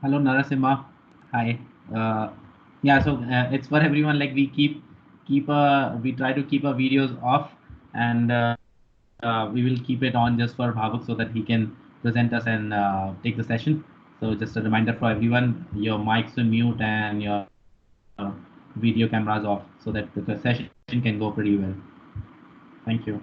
Hello, Narasimha. Hi. Yeah, so it's for everyone. Like we try to keep our videos off, and we will keep it on just for Bhavuk so that he can present us and take the session. So just a reminder for everyone: your mics are mute and your video cameras off so that the session can go pretty well. Thank you.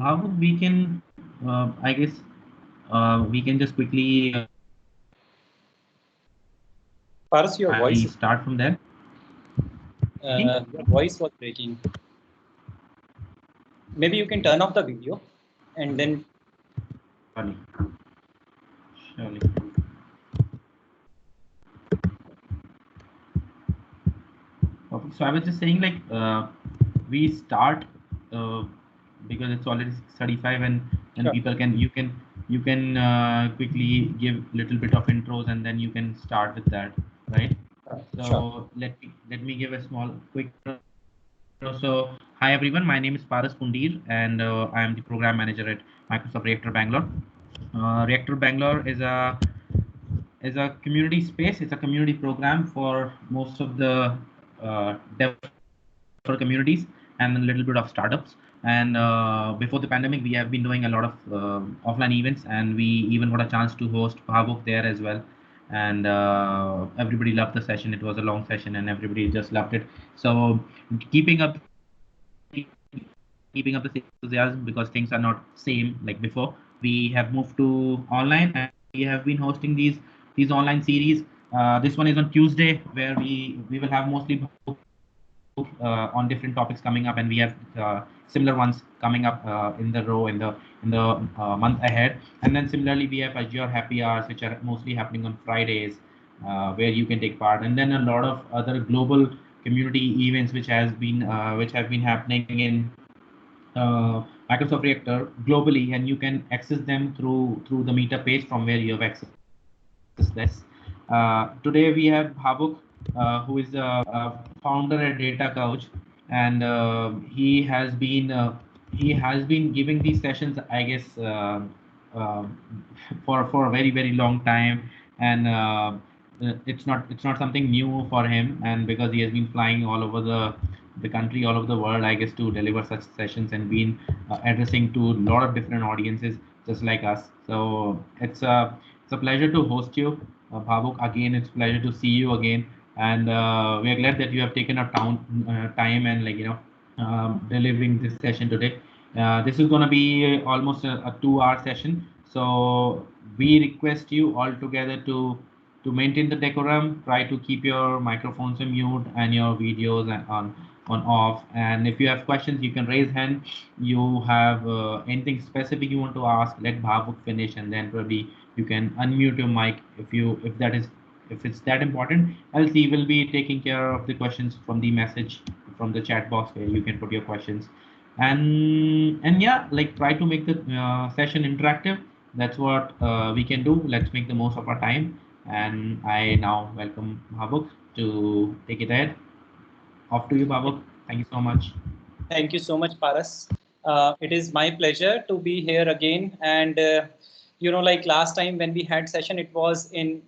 Bhavuk, we can, I guess, we can just quickly Paras, your I voice, start from there. your voice was breaking. Maybe you can turn off the video and then. Surely. Surely. Okay, so I was just saying, like, we start uh, because it's already 6:35, and Sure. people can you can quickly give little bit of intros, and then you can start with that, right? Sure. So let me give a small quick intro. So hi everyone, Hi everyone, my name is Paras Pundir and I am the program manager at Microsoft Reactor Bangalore. Reactor Bangalore is a community space. It's a community program for most of the developer communities and a little bit of startups. And before the pandemic, we have been doing a lot of offline events, and we even got a chance to host Bhavuk there as well. And everybody loved the session. It was a long session, and everybody just loved it. So keeping up keeping up the enthusiasm because things are not same like before. We have moved to online and we have been hosting these online series. This one is on Tuesday where we will have mostly on different topics coming up, and we have similar ones coming up in the row in the month ahead. And then similarly, we have Azure Happy Hours, which are mostly happening on Fridays, where you can take part. And then a lot of other global community events which have been happening in Microsoft Reactor globally, and you can access them through the Meetup page from where you have access this. Today we have Bhavuk, who is a founder at Data Couch, and he has been giving these sessions, I guess, uh, for a very long time, and it's not something new for him, and because he has been flying all over the country, all over the world, I guess, to deliver such sessions and been addressing to a lot of different audiences just like us. So it's a pleasure to host you, Bhavuk. Again, it's a pleasure to see you again, and we are glad that you have taken a time and delivering this session today. This is going to be almost a 2 hour session, so we request you all together to maintain the decorum. Try to keep your microphones on mute and your videos on off. And if you have questions, you can raise hand. You have anything specific you want to ask, let Bhavuk finish, and then probably you can unmute your mic if it's that important. Else he will be taking care of the questions from the message from the chat box where you can put your questions. And yeah, like try to make the session interactive. That's what we can do. Let's make the most of our time. And I now welcome Bhavuk to take it ahead. Off to you, Bhavuk. Thank you so much. Thank you so much, Paras. It is my pleasure to be here again. And, like last time when we had session, it was in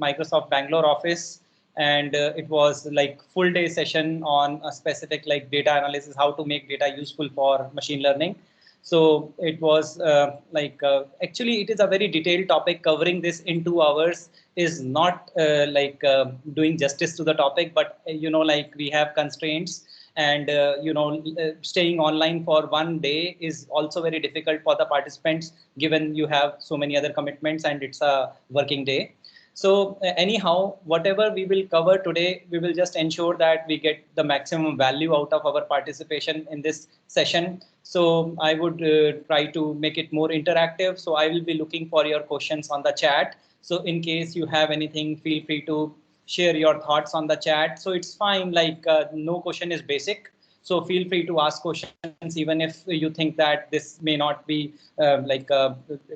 Microsoft Bangalore office. And it was like full day session on a specific like data analysis, how to make data useful for machine learning. So it was actually it is a very detailed topic. Covering this in 2 hours is not doing justice to the topic, but like we have constraints, and staying online for one day is also very difficult for the participants given you have so many other commitments and it's a working day. So anyhow, whatever we will cover today, we will just ensure that we get the maximum value out of our participation in this session. So I would try to make it more interactive. So I will be looking for your questions on the chat. So in case you have anything, feel free to share your thoughts on the chat. So it's fine, like no question is basic. So feel free to ask questions, even if you think that this may not be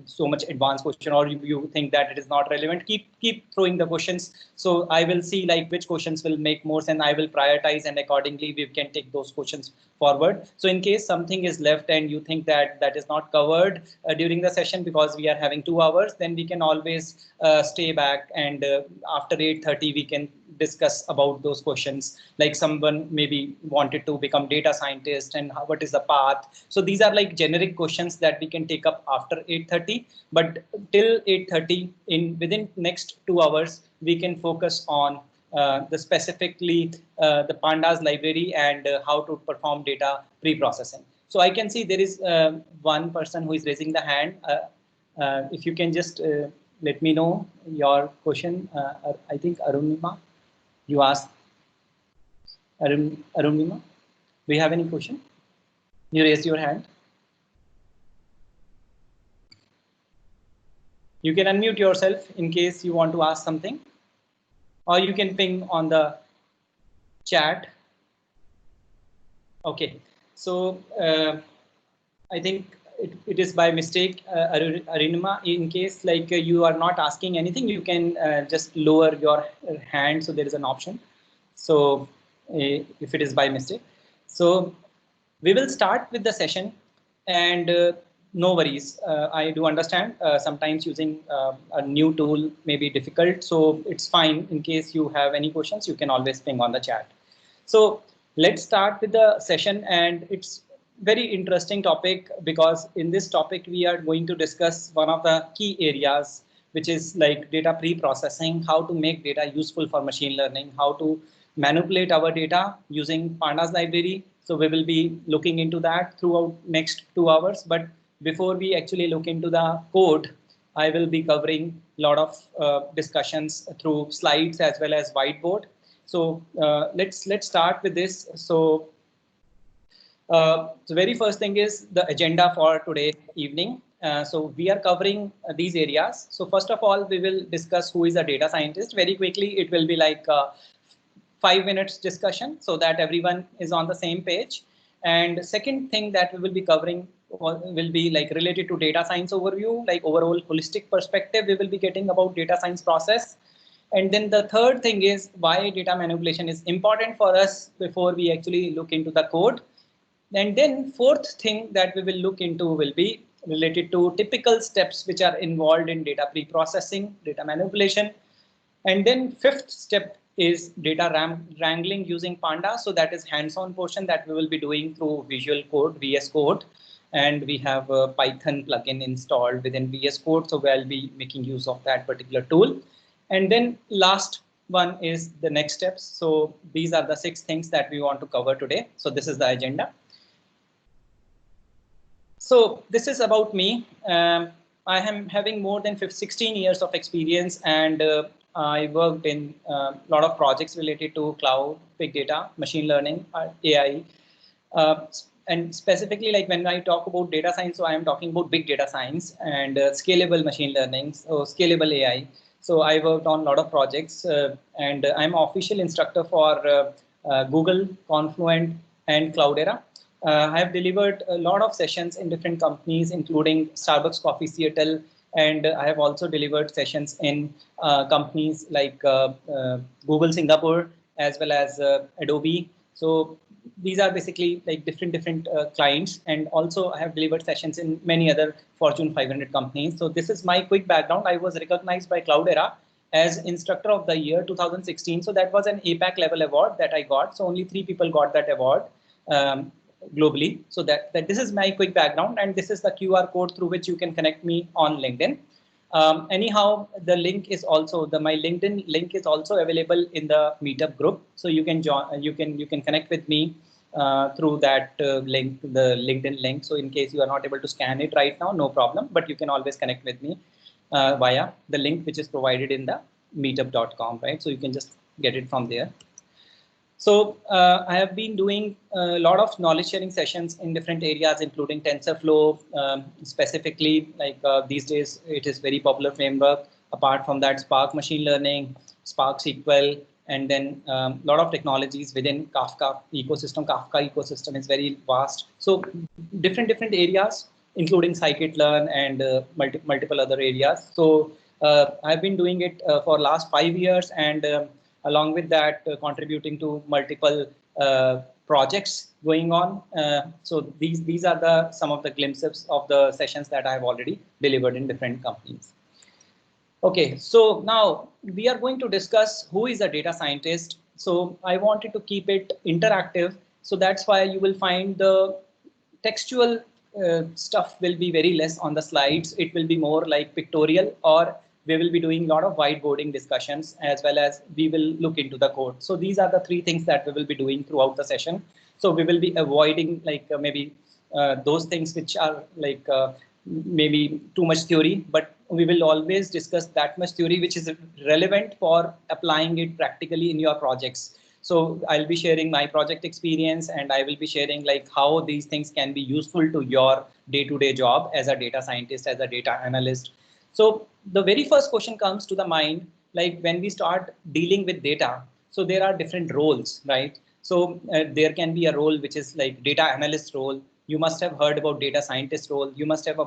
so much advanced question, or you think that it is not relevant. Keep throwing the questions. So I will see like which questions will make more sense. I will prioritize, and accordingly we can take those questions forward. So in case something is left and you think that that is not covered during the session because we are having 2 hours, then we can always stay back, and after 8:30 we can discuss about those questions. Like someone maybe wanted to become data scientist, and what is the path. So these are like generic questions that we can take up after 8:30, but till 8:30 within next 2 hours we can focus on the specifically the pandas library and how to perform data pre-processing. So I can see there is one person who is raising the hand. If you can just let me know your question. I think Arunima, you asked. Arunima, do you have any question? You raise your hand. You can unmute yourself in case you want to ask something, or you can ping on the chat. Okay, so I think it is by mistake, Arunima. In case like you are not asking anything, you can just lower your hand. So there is an option. So if it is by mistake, so We will start with the session, and no worries. I do understand sometimes using a new tool may be difficult, so it's fine. In case you have any questions, you can always ping on the chat. So let's start with the session, and it's very interesting topic because in this topic we are going to discuss one of the key areas, which is like data pre-processing, how to make data useful for machine learning, how to manipulate our data using Pandas library. So we will be looking into that throughout next 2 hours. But before we actually look into the code, I will be covering a lot of discussions through slides as well as whiteboard. So let's start with this. So the very first thing is the agenda for today evening. So we are covering these areas. So first of all, we will discuss who is a data scientist. Very quickly, it will be like 5 minutes discussion so that everyone is on the same page. And second thing that we will be covering will be like related to data science overview, like overall holistic perspective. We will be getting about data science process. And then the third thing is why data manipulation is important for us before we actually look into the code. And then fourth thing that we will look into will be related to typical steps which are involved in data pre-processing, data manipulation. And then fifth step is data wrangling using Pandas. So that is hands-on portion that we will be doing through Visual Code, VS Code. And we have a Python plugin installed within VS Code. So we'll be making use of that particular tool. And then last one is the next steps. So these are the 6 things that we want to cover today. So this is the agenda. So this is about me. I am having more than 16 years of experience, and I worked in a lot of projects related to cloud, big data, machine learning, AI. And specifically, like when I talk about data science, so I am talking about big data science and scalable machine learning, so scalable AI. So I worked on a lot of projects, and I'm official instructor for Google, Confluent, and Cloudera. I have delivered a lot of sessions in different companies, including Starbucks Coffee Seattle, and I have also delivered sessions in companies like Google Singapore, as well as Adobe. So these are basically like different clients, and also I have delivered sessions in many other Fortune 500 companies. So this is my quick background. I was recognized by Cloudera as Instructor of the Year 2016. So that was an APAC level award that I got. So only 3 people got that award. Globally. So that this is my quick background, and this is the QR code through which you can connect me on LinkedIn. Anyhow, the link is also my LinkedIn link is also available in the Meetup group. So you can join, you can connect with me through that link, the LinkedIn link. So in case you are not able to scan it right now, no problem, but you can always connect with me via the link which is provided in the meetup.com, right? So you can just get it from there. So I have been doing a lot of knowledge sharing sessions in different areas, including TensorFlow, specifically like these days it is very popular framework. Apart from that, Spark machine learning, Spark SQL, and then a lot of technologies within Kafka ecosystem. Kafka ecosystem is very vast. So different areas, including scikit-learn and multiple other areas. So I've been doing it for last 5 years, and along with that, contributing to multiple projects going on. So these are some of the glimpses of the sessions that I have already delivered in different companies. Okay, so now we are going to discuss who is a data scientist. So I wanted to keep it interactive. So that's why you will find the textual stuff will be very less on the slides. It will be more like pictorial, or we will be doing a lot of whiteboarding discussions, as well as we will look into the code. So these are the 3 things that we will be doing throughout the session. So we will be avoiding like maybe those things which are like maybe too much theory, but we will always discuss that much theory which is relevant for applying it practically in your projects. So I'll be sharing my project experience, and I will be sharing like how these things can be useful to your day-to-day job as a data scientist, as a data analyst. So the very first question comes to the mind, like when we start dealing with data, so there are different roles, right? So there can be a role which is like data analyst role. You must have heard about data scientist role. You must have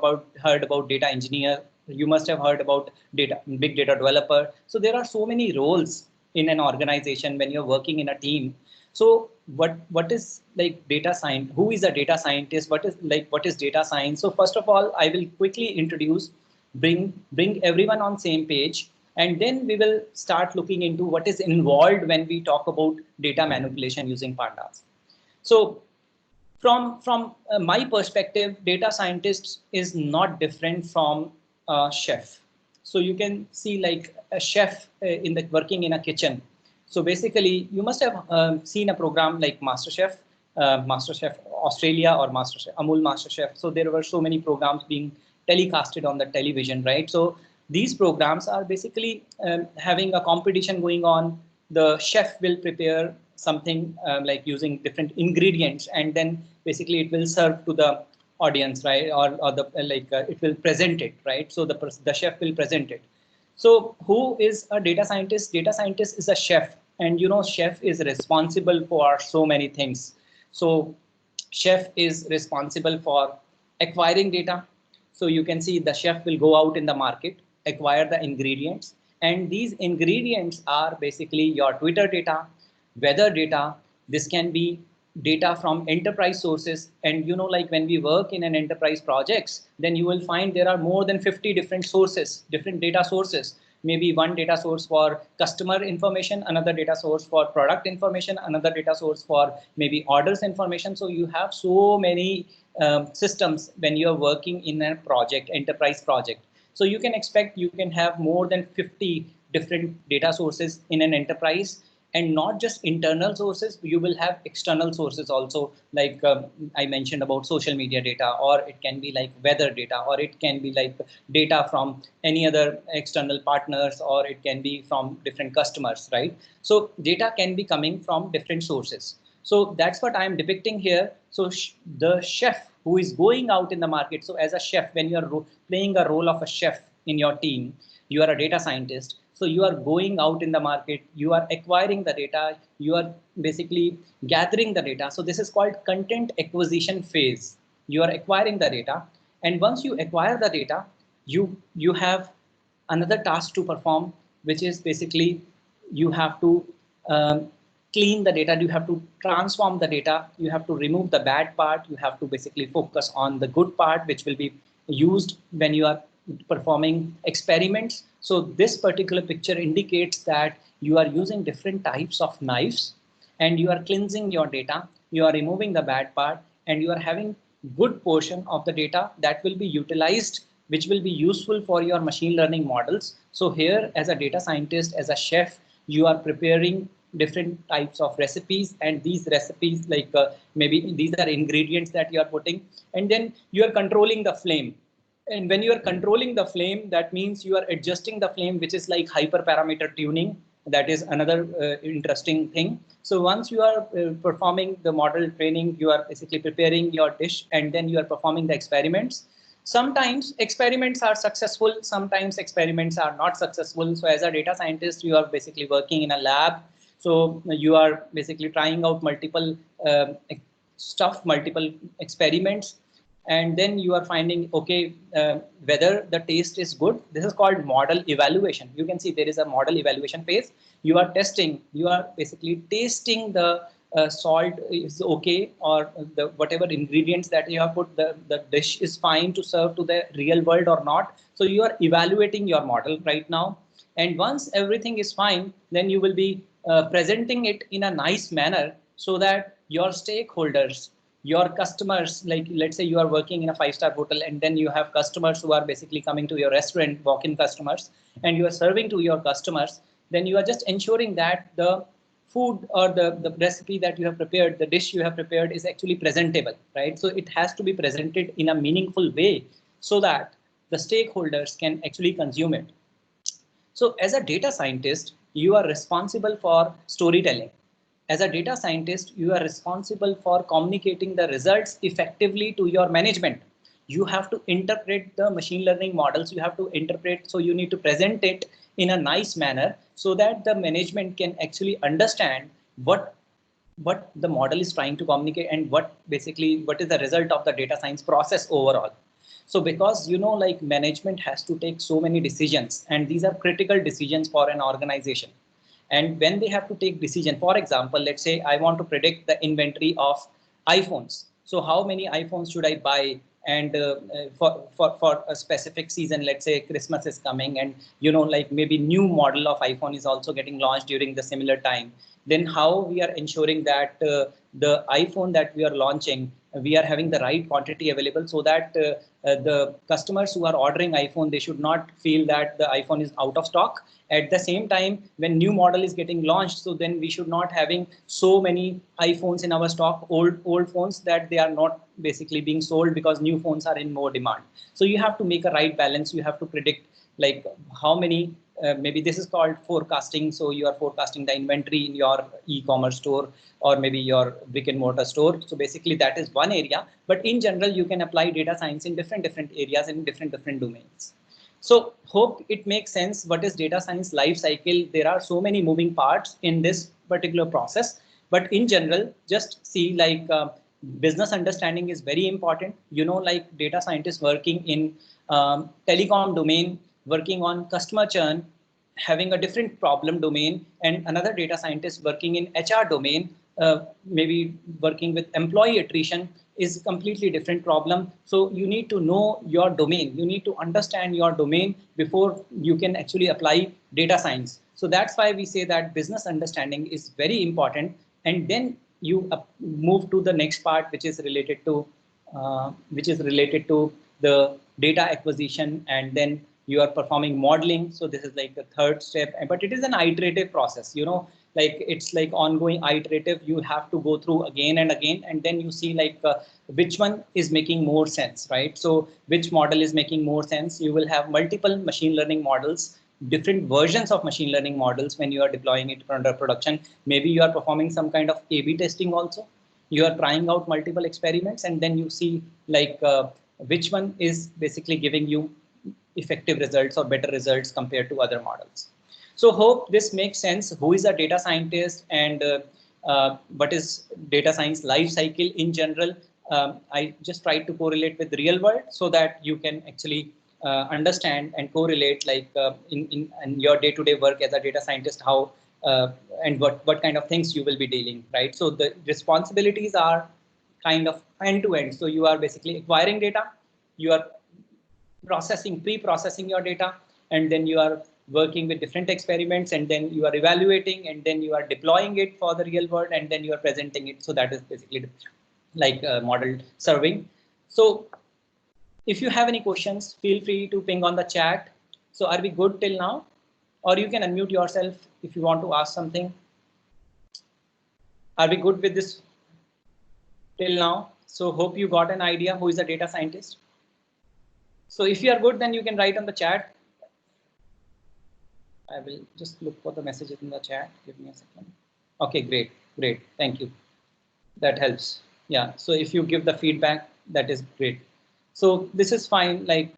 heard about data engineer. You must have heard about big data developer. So there are so many roles in an organization when you're working in a team. So what is like data science? Who is a data scientist? What is data science? So first of all, I will quickly introduce, bring everyone on same page, and then we will start looking into what is involved when we talk about data manipulation using pandas. So from my perspective, data scientist is not different from a chef. So you can see like a chef in the working in a kitchen. So basically, you must have seen a program like MasterChef, MasterChef Australia or MasterChef Amul MasterChef. So there were so many programs being telecasted on the television, right? So these programs are basically having a competition going on. The chef will prepare something like using different ingredients, and then basically it will serve to the audience, right? Or the it will present it, right? So the chef will present it. So who is a data scientist? Data scientist is a chef, and you know, chef is responsible for so many things. So chef is responsible for acquiring data. So you can see the chef will go out in the market, acquire the ingredients, and these ingredients are basically your Twitter data, weather data. This can be data from enterprise sources. And you know, like when we work in an enterprise projects, then you will find there are more than 50 different sources, different data sources. Maybe one data source for customer information, another data source for product information, another data source for maybe orders information. So you have so many systems when you're working in a project, enterprise project. So you can expect you can have more than 50 different data sources in an enterprise. And not just internal sources, you will have external sources also, like I mentioned about social media data, or it can be like weather data, or it can be like data from any other external partners, or it can be from different customers, right? So data can be coming from different sources. So that's what I'm depicting here. So the chef who is going out in the market. So as a chef, when you're playing a role of a chef in your team, you are a data scientist. So you are going out in the market, you are acquiring the data, you are basically gathering the data. So this is called content acquisition phase. You are acquiring the data. And once you acquire the data, you have another task to perform, which is basically you have to clean the data, you have to transform the data, you have to remove the bad part, you have to basically focus on the good part, which will be used when you are performing experiments. So this particular picture indicates that you are using different types of knives, and you are cleansing your data, you are removing the bad part, and you are having good portion of the data that will be utilized, which will be useful for your machine learning models. So here, as a data scientist, as a chef, you are preparing different types of recipes, and these recipes, like maybe these are ingredients that you are putting, and then you are controlling the flame. And when you are controlling the flame, that means you are adjusting the flame, which is like hyperparameter tuning. That is another interesting thing. So once you are performing the model training, you are basically preparing your dish, and then you are performing the experiments. Sometimes experiments are successful, sometimes experiments are not successful. So as a data scientist, you are basically working in a lab. So you are basically trying out multiple multiple experiments, and then you are finding, okay, whether the taste is good. This is called model evaluation. You can see there is a model evaluation phase. You are testing, you are basically tasting the salt is okay, or the whatever ingredients that you have put, the dish is fine to serve to the real world or not. So you are evaluating your model right now. And once everything is fine, then you will be presenting it in a nice manner, so that your stakeholders, your customers, like let's say you are working in a 5-star hotel, and then you have customers who are basically coming to your restaurant, walk-in customers, and you are serving to your customers. Then you are just ensuring that the food or the recipe that you have prepared, the dish you have prepared, is actually presentable, right? So it has to be presented in a meaningful way, so that the stakeholders can actually consume it. So as a data scientist, you are responsible for storytelling. As a data scientist, you are responsible for communicating the results effectively to your management. You have to interpret the machine learning models. You have to interpret, so you need to present it in a nice manner, so that the management can actually understand what the model is trying to communicate, and what is the result of the data science process overall. So because, you know, like management has to take so many decisions, and these are critical decisions for an organization. And when they have to take decision, for example, let's say I want to predict the inventory of iPhones. So how many iPhones should I buy? And for a specific season, let's say Christmas is coming, and like maybe new model of iPhone is also getting launched during the similar time. Then how we are ensuring that the iPhone that we are launching, we are having the right quantity available, so that the customers who are ordering iPhone, they should not feel that the iPhone is out of stock. At the same time, when new model is getting launched, so then we should not having so many iPhones in our stock, old phones, that they are not basically being sold because new phones are in more demand. So you have to make a right balance. You have to predict like how many, maybe this is called forecasting. So you are forecasting the inventory in your e-commerce store or maybe your brick and mortar store. So basically that is one area, but in general, you can apply data science in different areas in different domains. So hope it makes sense. What is data science life cycle? There are so many moving parts in this particular process, but in general, just see like business understanding is very important. Like data scientists working in telecom domain, working on customer churn, having a different problem domain, and another data scientist working in HR domain, maybe working with employee attrition, is completely different problem. So you need to know your domain. You need to understand your domain before you can actually apply data science. So that's why we say that business understanding is very important. And then you move to the next part, which is related to the data acquisition, and then you are performing modeling. So this is like the third step, but it is an iterative process, like it's like ongoing iterative. You have to go through again and again, and then you see like which one is making more sense, right? So which model is making more sense? You will have multiple machine learning models, different versions of machine learning models when you are deploying it under production. Maybe you are performing some kind of A/B testing also. You are trying out multiple experiments, and then you see like which one is basically giving you effective results or better results compared to other models. So hope this makes sense. Who is a data scientist, and what is data science life cycle in general? I just tried to correlate with the real world so that you can actually understand and correlate like in your day-to-day work as a data scientist, how and what kind of things you will be dealing, right? So the responsibilities are kind of end-to-end. So you are basically acquiring data, you are pre-processing your data, and then you are working with different experiments, and then you are evaluating, and then you are deploying it for the real world, and then you are presenting it. So that is basically like model serving. So if you have any questions, feel free to ping on the chat. So are we good till now? Or you can unmute yourself if you want to ask something. Are we good with this till now? So hope you got an idea who is a data scientist. So if you are good, then you can write on the chat. I will just look for the messages in the chat. Give me a second. Okay, great. Thank you. That helps. Yeah. So if you give the feedback, that is great. So this is fine. Like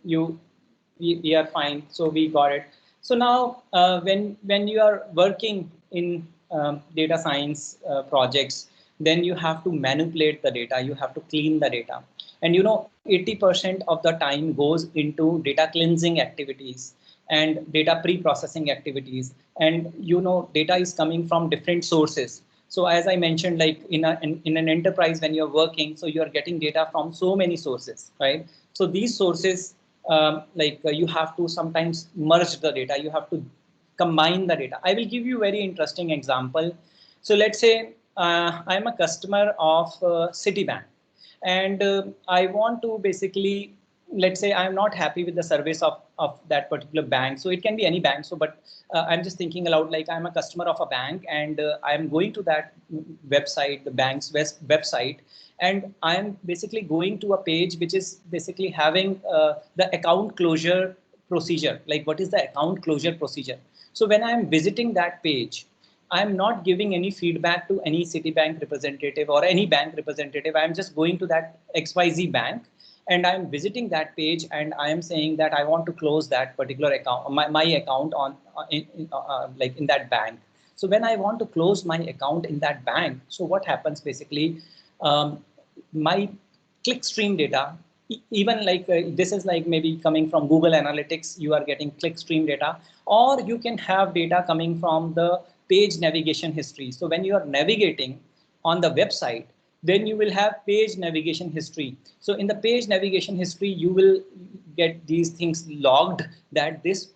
we are fine. So we got it. So now when you are working in data science projects, then you have to manipulate the data. You have to clean the data. And 80% of the time goes into data cleansing activities and data pre-processing activities. And data is coming from different sources. So as I mentioned, like in an enterprise, when you're working, so you're getting data from so many sources, right? So these sources, you have to sometimes merge the data. You have to combine the data. I will give you a very interesting example. So let's say I'm a customer of Citibank, and I want to basically, let's say I'm not happy with the service of that particular bank. So it can be any bank. So, but I'm just thinking aloud, like I'm a customer of a bank, and I'm going to that website, the bank's website, and I'm basically going to a page which is basically having the account closure procedure. Like what is the account closure procedure? So when I'm visiting that page, I'm not giving any feedback to any Citibank representative or any bank representative. I'm just going to that XYZ bank, and I'm visiting that page, and I am saying that I want to close that particular account, my account on like in that bank. So when I want to close my account in that bank, so what happens basically, my clickstream data even like this is like maybe coming from Google Analytics, you are getting clickstream data, or you can have data coming from the page navigation history. So when you are navigating on the website, then you will have page navigation history. So in the page navigation history, you will get these things logged, that this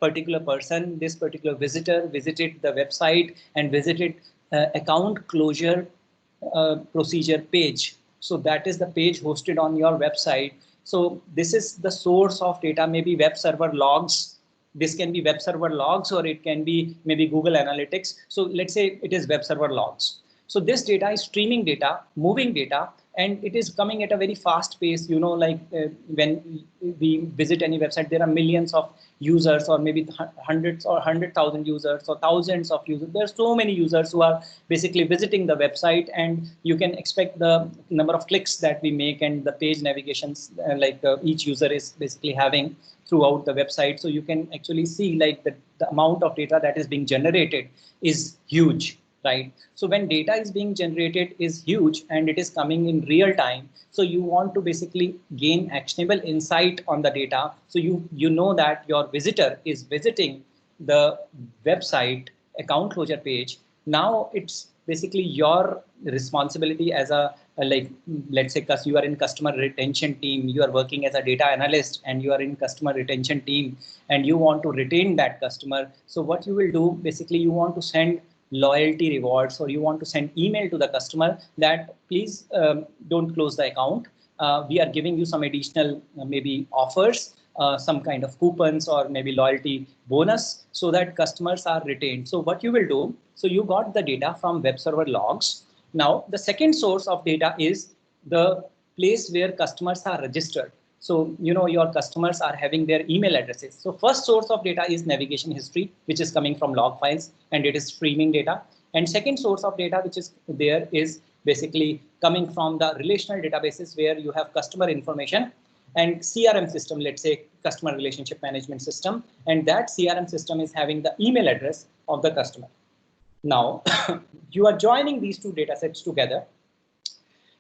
particular person, this particular visitor visited the website and visited account closure procedure page. So that is the page hosted on your website. So this is the source of data, maybe web server logs. This can be web server logs, or it can be maybe Google Analytics. So let's say it is web server logs. So this data is streaming data, moving data, and it is coming at a very fast pace. You know, like when we visit any website, there are millions of users, or maybe hundreds or 100,000 users, or thousands of users. There are so many users who are basically visiting the website, and you can expect the number of clicks that we make and the page navigations each user is basically having throughout the website. So you can actually see like the amount of data that is being generated is huge. Right. So when data is being generated is huge and it is coming in real time. So you want to basically gain actionable insight on the data. So you know that your visitor is visiting the website account closure page. Now it's basically your responsibility as a let's say you are in customer retention team, you are working as a data analyst and you are in customer retention team and you want to retain that customer. So what you will do, basically you want to send loyalty rewards, or you want to send email to the customer that please don't close the account. We are giving you some additional maybe offers, some kind of coupons or maybe loyalty bonus, so that customers are retained. So what you will do, so you got the data from web server logs. Now the second source of data is the place where customers are registered. So, you know, your customers are having their email addresses. So first source of data is navigation history, which is coming from log files, and it is streaming data. And second source of data, which is there, is basically coming from the relational databases where you have customer information and CRM system, let's say customer relationship management system. And that CRM system is having the email address of the customer. Now, you are joining these two data sets together.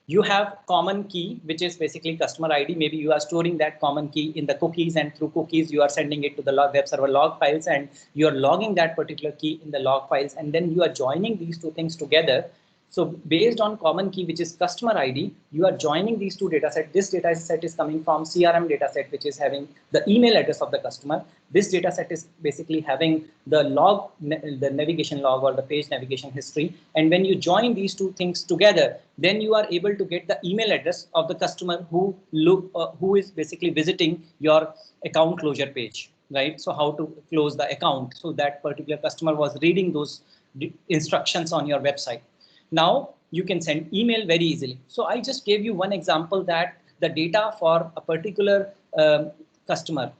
You have common key, which is basically customer ID. Maybe you are storing that common key in the cookies, and through cookies, you are sending it to the web server log files, and you are logging that particular key in the log files. And then you are joining these two things together. So based on common key, which is customer ID, you are joining these two data sets. This data set is coming from CRM data set, which is having the email address of the customer. This data set is basically having the log, the navigation log or the page navigation history. And when you join these two things together, then you are able to get the email address of the customer who is basically visiting your account closure page, right? So how to close the account. So that particular customer was reading those instructions on your website. Now you can send email very easily. So I just gave you one example that the data for a particular customer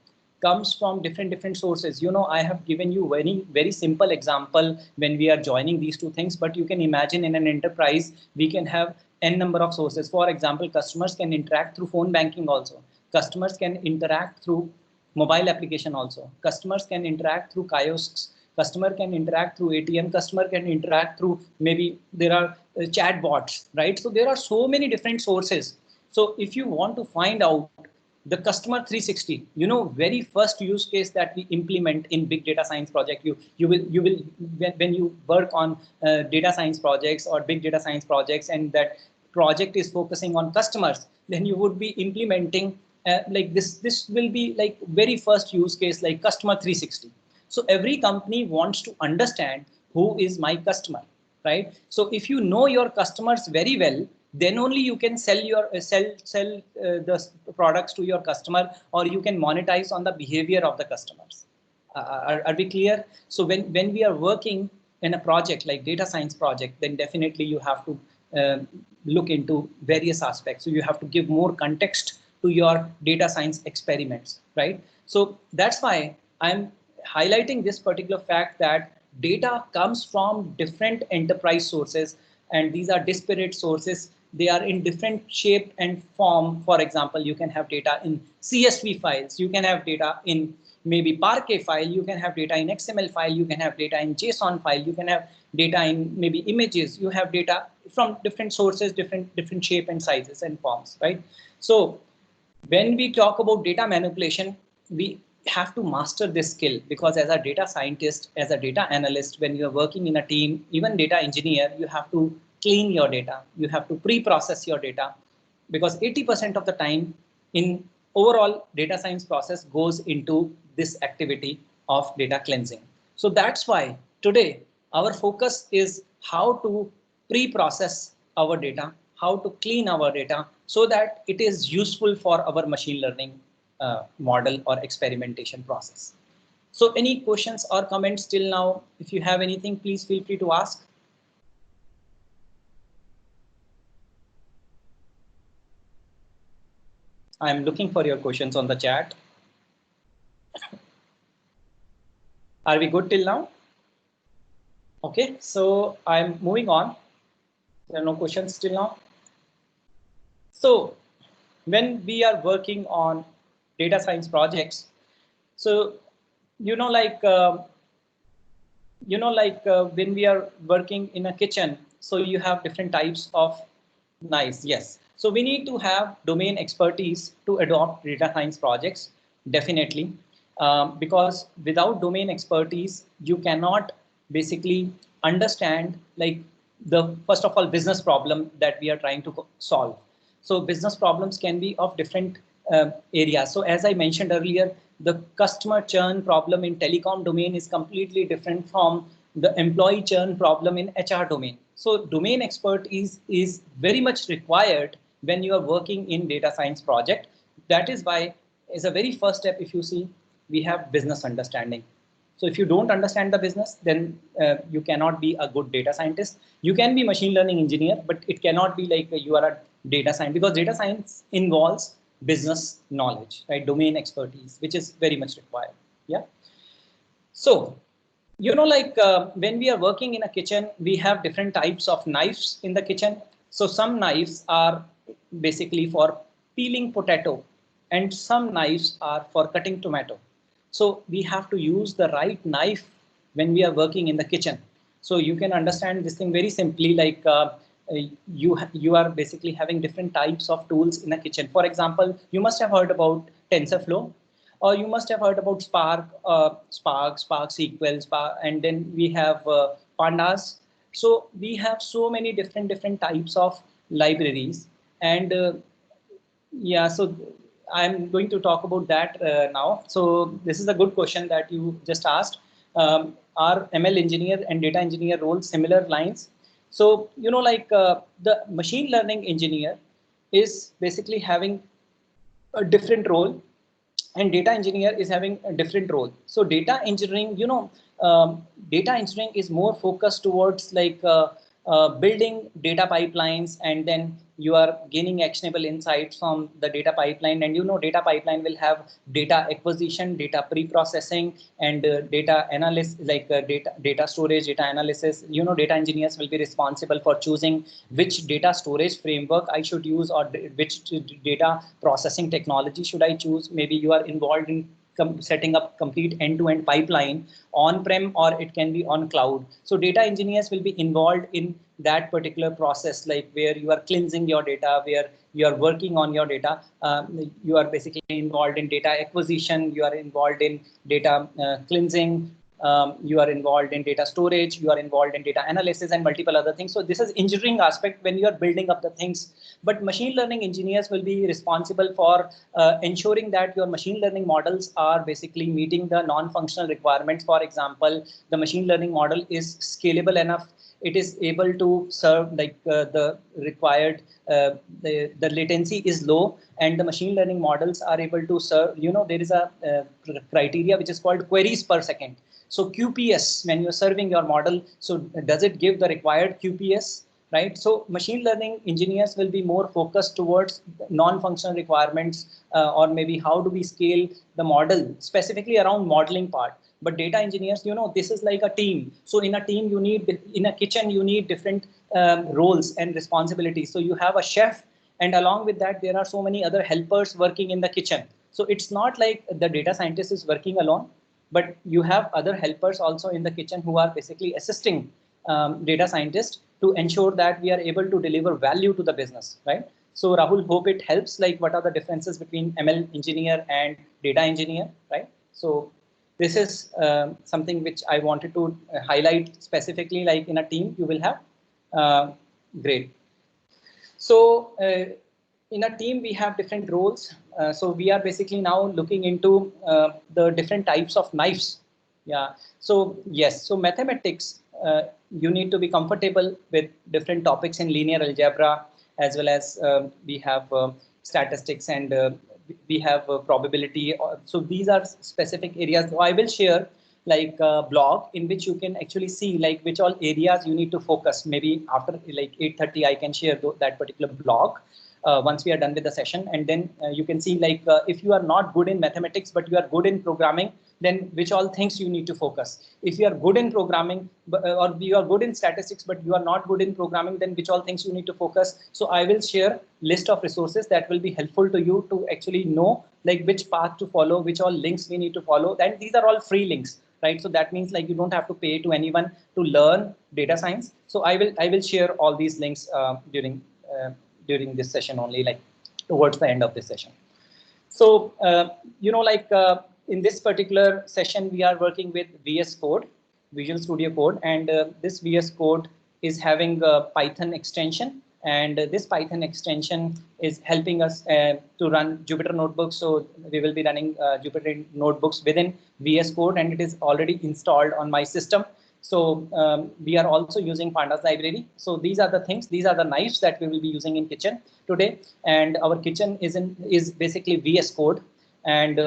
comes from different sources. You know, I have given you very simple example when we are joining these two things, but you can imagine in an enterprise, we can have n number of sources. For example, customers can interact through phone banking also. Customers can interact through mobile application also. Customers can interact through kiosks. Customer can interact through ATM, customer can interact through, maybe there are chat bots, right? So there are so many different sources. So if you want to find out the customer 360, you know, very first use case that we implement in big data science project, you will when you work on data science projects or big data science projects, and that project is focusing on customers, then you would be implementing like this will be like very first use case, like customer 360. So every company wants to understand who is my customer, right? So if you know your customers very well, then only you can sell the products to your customer, or you can monetize on the behavior of the customers. Are we clear? So when we are working in a project like data science project, then definitely you have to look into various aspects. So you have to give more context to your data science experiments, right? So that's why I'm highlighting this particular fact that data comes from different enterprise sources, and these are disparate sources. They are in different shape and form. For example, you can have data in CSV files, you can have data in maybe Parquet file, you can have data in XML file, you can have data in JSON file, you can have data in maybe images, you have data from different sources, different shape and sizes and forms, right? So When we talk about data manipulation, we have to master this skill, because as a data scientist, as a data analyst, when you're working in a team, even data engineer, you have to clean your data, you have to pre-process your data, because 80% of the time in overall data science process goes into this activity of data cleansing. So that's why today our focus is how to pre-process our data, how to clean our data so that it is useful for our machine learning model or experimentation process. So any questions or comments till now? If you have anything, please feel free to ask. I'm looking for your questions on the chat. Are we good till now? Okay, so I'm moving on. There are no questions till now. So when we are working on data science projects, so when we are working in a kitchen, so you have different types of knives. Yes, so we need to have domain expertise to adopt data science projects, definitely, because without domain expertise you cannot basically understand like the first of all business problem that we are trying to solve. So business problems can be of different areas. So as I mentioned earlier, the customer churn problem in telecom domain is completely different from the employee churn problem in HR domain. So domain expertise is very much required when you are working in data science project. That is why, as a very first step, if you see, we have business understanding. So if you don't understand the business, then you cannot be a good data scientist. You can be machine learning engineer, but it cannot be like you are a data scientist, because data science involves business knowledge, right? Domain expertise, which is very much required. Yeah. So, when we are working in a kitchen, we have different types of knives in the kitchen. So some knives are basically for peeling potato, and some knives are for cutting tomato. So we have to use the right knife when we are working in the kitchen. So you can understand this thing very simply, like you are basically having different types of tools in a kitchen. For example, you must have heard about TensorFlow, or you must have heard about Spark, Spark SQL, Spark, and then we have Pandas. So we have so many different types of libraries, and yeah, so I'm going to talk about that now. So this is a good question that you just asked. Are ML engineer and data engineer roles similar lines? So, the machine learning engineer is basically having a different role, and data engineer is having a different role. So data engineering, data engineering is more focused towards like building data pipelines, and then you are gaining actionable insights from the data pipeline. And data pipeline will have data acquisition, data pre-processing, and data analysis, like data storage, data analysis. Data engineers will be responsible for choosing which data storage framework I should use, or which data processing technology should I choose. Maybe you are involved in setting up complete end-to-end pipeline on-prem, or it can be on cloud. So data engineers will be involved in that particular process, like where you are cleansing your data, where you are working on your data. You are basically involved in data acquisition, you are involved in data cleansing, you are involved in data storage, you are involved in data analysis, and multiple other things. So this is engineering aspect when you are building up the things. But machine learning engineers will be responsible for ensuring that your machine learning models are basically meeting the non-functional requirements. For example, the machine learning model is scalable enough, it is able to serve like the required, the latency is low, and the machine learning models are able to serve, there is a criteria which is called queries per second. So QPS, when you're serving your model, so does it give the required QPS, right? So machine learning engineers will be more focused towards non-functional requirements, or maybe how do we scale the model specifically around modeling part. But data engineers, this is like a team. So in a team, you need, in a kitchen, you need different roles and responsibilities. So you have a chef, and along with that, there are so many other helpers working in the kitchen. So it's not like the data scientist is working alone, but you have other helpers also in the kitchen who are basically assisting data scientists to ensure that we are able to deliver value to the business, right? So Rahul, hope it helps. Like, what are the differences between ML engineer and data engineer, right? So this is something which I wanted to highlight specifically. Like in a team, you will have great. So in a team, we have different roles. So we are basically now looking into the different types of knives. Yeah. So yes. So mathematics, you need to be comfortable with different topics in linear algebra, as well as we have statistics, and we have probability. So these are specific areas. So I will share like a blog in which you can actually see like which all areas you need to focus. Maybe after like 8:30, I can share that particular blog once we are done with the session, and then you can see like if you are not good in mathematics but you are good in programming, then which all things you need to focus. If you are good in programming or you are good in statistics but you are not good in programming, then which all things you need to focus. So I will share list of resources that will be helpful to you to actually know like which path to follow, which all links we need to follow. Then these are all free links, right? So that means like you don't have to pay to anyone to learn data science. So I will share all these links during this session only, like towards the end of this session. So in this particular session, we are working with VS Code, Visual Studio Code, and this VS Code is having a Python extension, and this Python extension is helping us to run Jupyter Notebooks. So we will be running Jupyter Notebooks within VS Code, and it is already installed on my system. So we are also using Pandas library. So these are the things, these are the knives that we will be using in kitchen today. And our kitchen is basically VS Code. And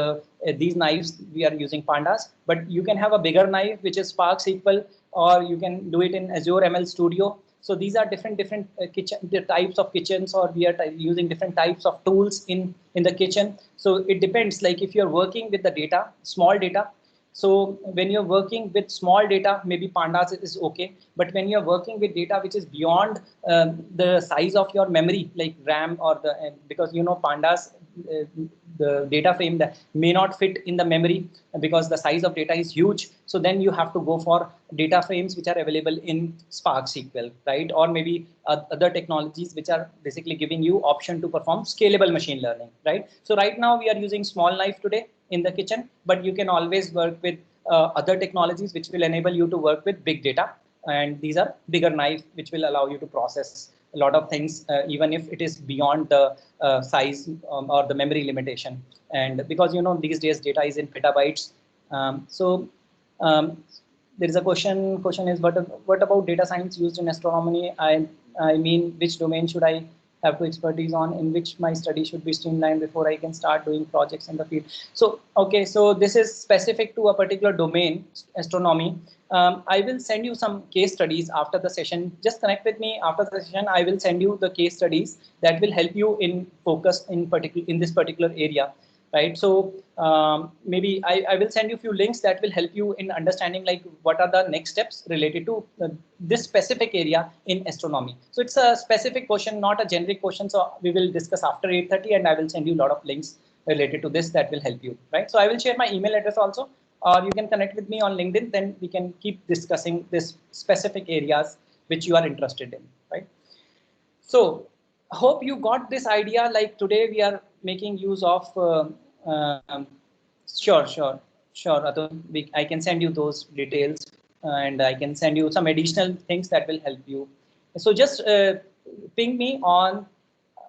these knives, we are using Pandas, but you can have a bigger knife, which is Spark SQL, or you can do it in Azure ML Studio. So these are different the types of kitchens, or we are using different types of tools in the kitchen. So it depends, like if you're working with the data, small data. So when you're working with small data, maybe Pandas is okay. But when you're working with data which is beyond the size of your memory, like RAM or because Pandas, the data frame that may not fit in the memory because the size of data is huge. So then you have to go for data frames which are available in Spark SQL, right? Or maybe other technologies which are basically giving you option to perform scalable machine learning, right? So right now we are using small knife today in the kitchen, but you can always work with other technologies which will enable you to work with big data. And these are bigger knives which will allow you to process a lot of things, even if it is beyond the size or the memory limitation. And because these days data is in petabytes. There is a question is, what about data science used in astronomy? I mean, which domain should I have to expertise on, in which my study should be streamlined before I can start doing projects in the field? So, okay, so this is specific to a particular domain, astronomy. I will send you some case studies after the session. Just connect with me after the session. I will send you the case studies that will help you in focus in this particular area, right? So maybe I will send you a few links that will help you in understanding like what are the next steps related to this specific area in astronomy. So it's a specific question, not a generic question. So we will discuss after 8:30, and I will send you a lot of links related to this that will help you, right? So I will share my email address also, or you can connect with me on LinkedIn. Then we can keep discussing this specific areas which you are interested in, right? So hope you got this idea. Like today we are making use of sure, Atul, I can send you those details, and I can send you some additional things that will help you. So just ping me on.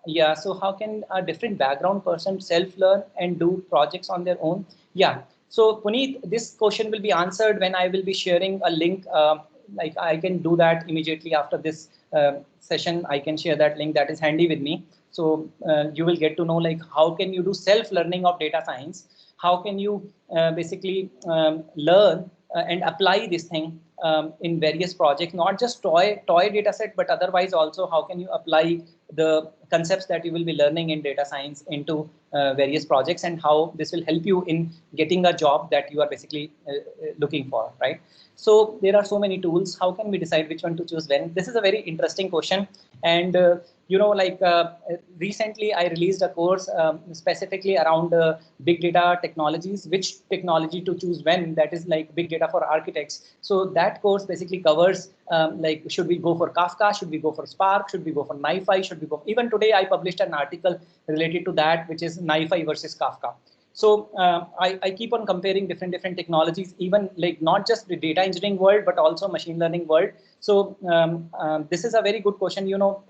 Yeah, so how can a different background person self-learn and do projects on their own? Yeah, so Puneet, this question will be answered when I will be sharing a link. Like I can do that immediately after this session. I can share that link that is handy with me. So you will get to know like how can you do self-learning of data science? How can you basically learn and apply this thing in various projects, not just toy data set, but otherwise also how can you apply the concepts that you will be learning in data science into various projects, and how this will help you in getting a job that you are basically looking for, right? So there are so many tools. How can we decide which one to choose when? This is a very interesting question. And recently I released a course specifically around big data technologies, which technology to choose when, that is like big data for architects. So that course basically covers like, should we go for Kafka? Should we go for Spark? Should we go for NiFi? Should should be performed. Even today, I published an article related to that, which is NiFi versus Kafka. So I keep on comparing different technologies, even like not just the data engineering world, but also machine learning world. So this is a very good question. You know,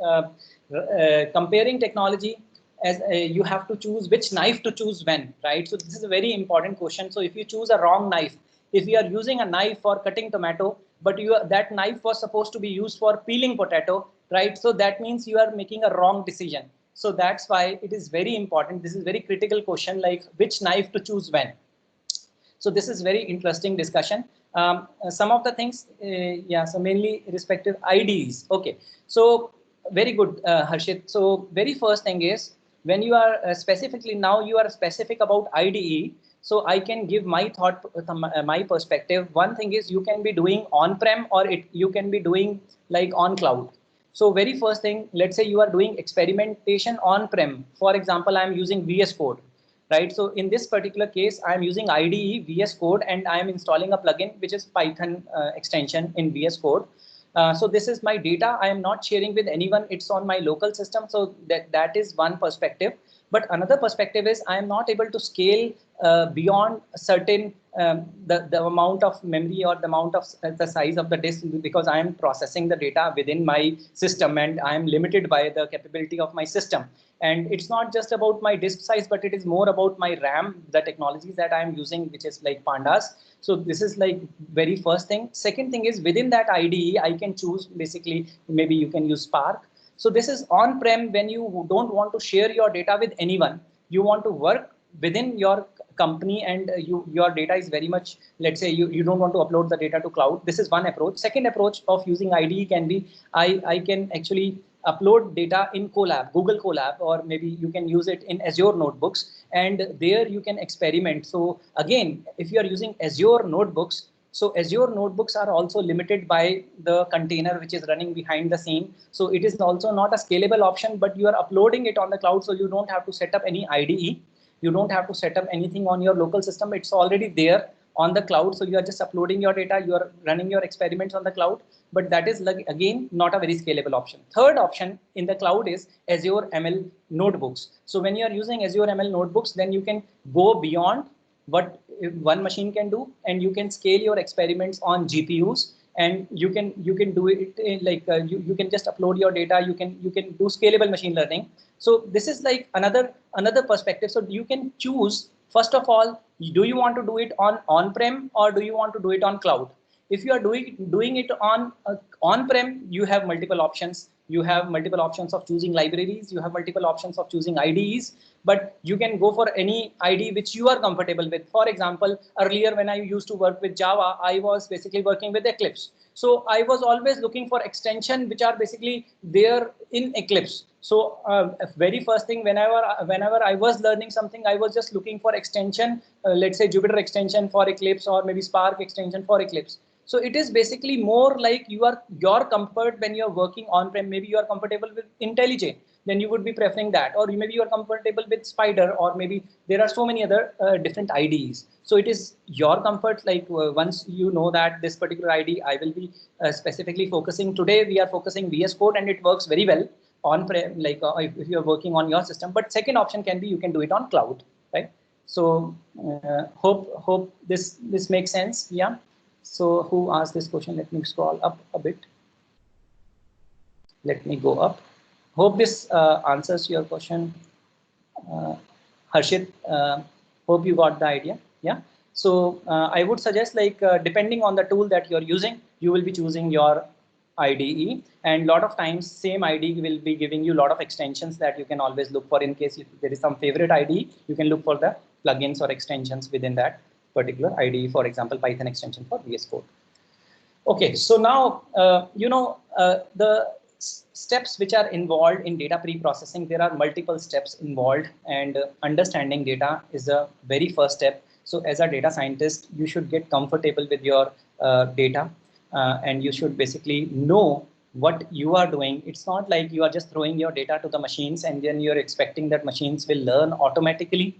comparing technology, as you have to choose which knife to choose when, right? So this is a very important question. So if you choose a wrong knife, if you are using a knife for cutting tomato, but that knife was supposed to be used for peeling potato, right? So that means you are making a wrong decision. So that's why it is very important. This is very critical question, like which knife to choose when. So this is very interesting discussion. Some of the things, yeah, so mainly respective IDs. Okay, so very good, Harshit. So very first thing is, when you are specifically, now you are specific about IDE, so I can give my thought, my perspective. One thing is you can be doing on-prem, or you can be doing like on cloud. So very first thing, let's say you are doing experimentation on-prem. For example, I'm using VS Code, right? So in this particular case, I'm using IDE, VS Code, and I'm installing a plugin, which is Python extension in VS Code. So this is my data. I am not sharing with anyone. It's on my local system. So that is one perspective. But another perspective is I am not able to scale beyond a certain the amount of memory or the amount of the size of the disk, because I am processing the data within my system and I am limited by the capability of my system. And it's not just about my disk size, but it is more about my RAM, the technologies that I am using, which is like Pandas. So this is like very first thing. Second thing is, within that IDE, I can choose basically, maybe you can use Spark. So this is on-prem when you don't want to share your data with anyone. You want to work within your company, and your data is very much, let's say you don't want to upload the data to cloud. This is one approach. Second approach of using IDE can be, I can actually upload data in Colab, Google Colab, or maybe you can use it in Azure Notebooks, and there you can experiment. So again, if you are using Azure Notebooks, so Azure Notebooks are also limited by the container which is running behind the scene. So it is also not a scalable option, but you are uploading it on the cloud, so you don't have to set up any IDE. You don't have to set up anything on your local system. It's already there on the cloud. So you are just uploading your data, you are running your experiments on the cloud, but that is, like, again, not a very scalable option. Third option in the cloud is Azure ML Notebooks. So when you are using Azure ML Notebooks, then you can go beyond what one machine can do, and you can scale your experiments on GPUs, and you can do it like you can just upload your data. You can do scalable machine learning. So this is like another perspective. So you can choose, first of all, do you want to do it on-prem, or do you want to do it on cloud? If you are doing it on-prem, you have multiple options. You have multiple options of choosing libraries. You have multiple options of choosing IDEs, but you can go for any IDE which you are comfortable with. For example, earlier when I used to work with Java, I was basically working with Eclipse. So I was always looking for extension which are basically there in Eclipse. So very first thing, whenever I was learning something, I was just looking for extension, let's say Jupyter extension for Eclipse, or maybe Spark extension for Eclipse. So it is basically more like your comfort when you're working on-prem. Maybe you are comfortable with IntelliJ, then you would be preferring that, or maybe you are comfortable with Spider, or maybe there are so many other different IDEs. So it is your comfort. Like once you know that this particular IDE, I will be specifically focusing. Today we are focusing VS Code, and it works very well on-prem, like if you are working on your system. But second option can be you can do it on cloud, right? So hope this makes sense. Yeah. So who asked this question? Let me scroll up a bit. Let me go up. Hope this answers your question, Harshit. Hope you got the idea. Yeah. So I would suggest, like depending on the tool that you're using, you will be choosing your IDE, and lot of times same IDE will be giving you a lot of extensions that you can always look for. In case if there is some favorite IDE, you can look for the plugins or extensions within that particular IDE. For example, Python extension for VS Code. Okay, so now the steps which are involved in data pre-processing. There are multiple steps involved, and understanding data is the very first step. So as a data scientist, you should get comfortable with your data, and you should basically know what you are doing. It's not like you are just throwing your data to the machines and then you're expecting that machines will learn automatically.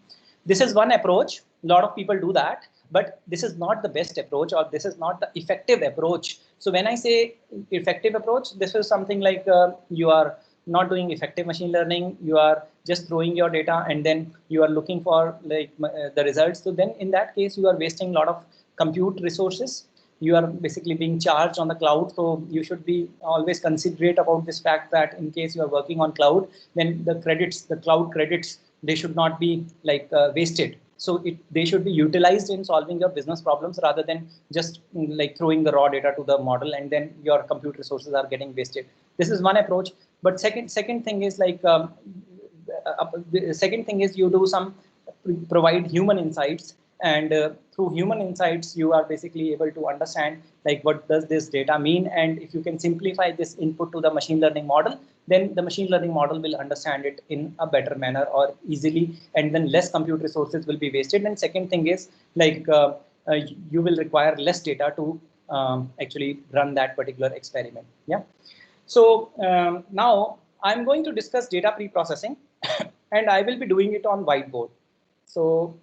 This is one approach. A lot of people do that, but this is not the best approach, or this is not the effective approach. So when I say effective approach, this is something like you are not doing effective machine learning. You are just throwing your data and then you are looking for like the results. So then in that case, you are wasting a lot of compute resources. You are basically being charged on the cloud. So you should be always considerate about this fact that in case you are working on cloud, then the credits, the cloud credits, they should not be like wasted. So they should be utilized in solving your business problems rather than just like throwing the raw data to the model and then your compute resources are getting wasted. This is one approach. But second thing is like the second thing is you do some provide human insights, and through human insights you are basically able to understand like what does this data mean, and if you can simplify this input to the machine learning model, then the machine learning model will understand it in a better manner or easily, and then less compute resources will be wasted. And second thing is like you will require less data to actually run that particular experiment. Yeah. So now I'm going to discuss data pre-processing and I will be doing it on whiteboard. So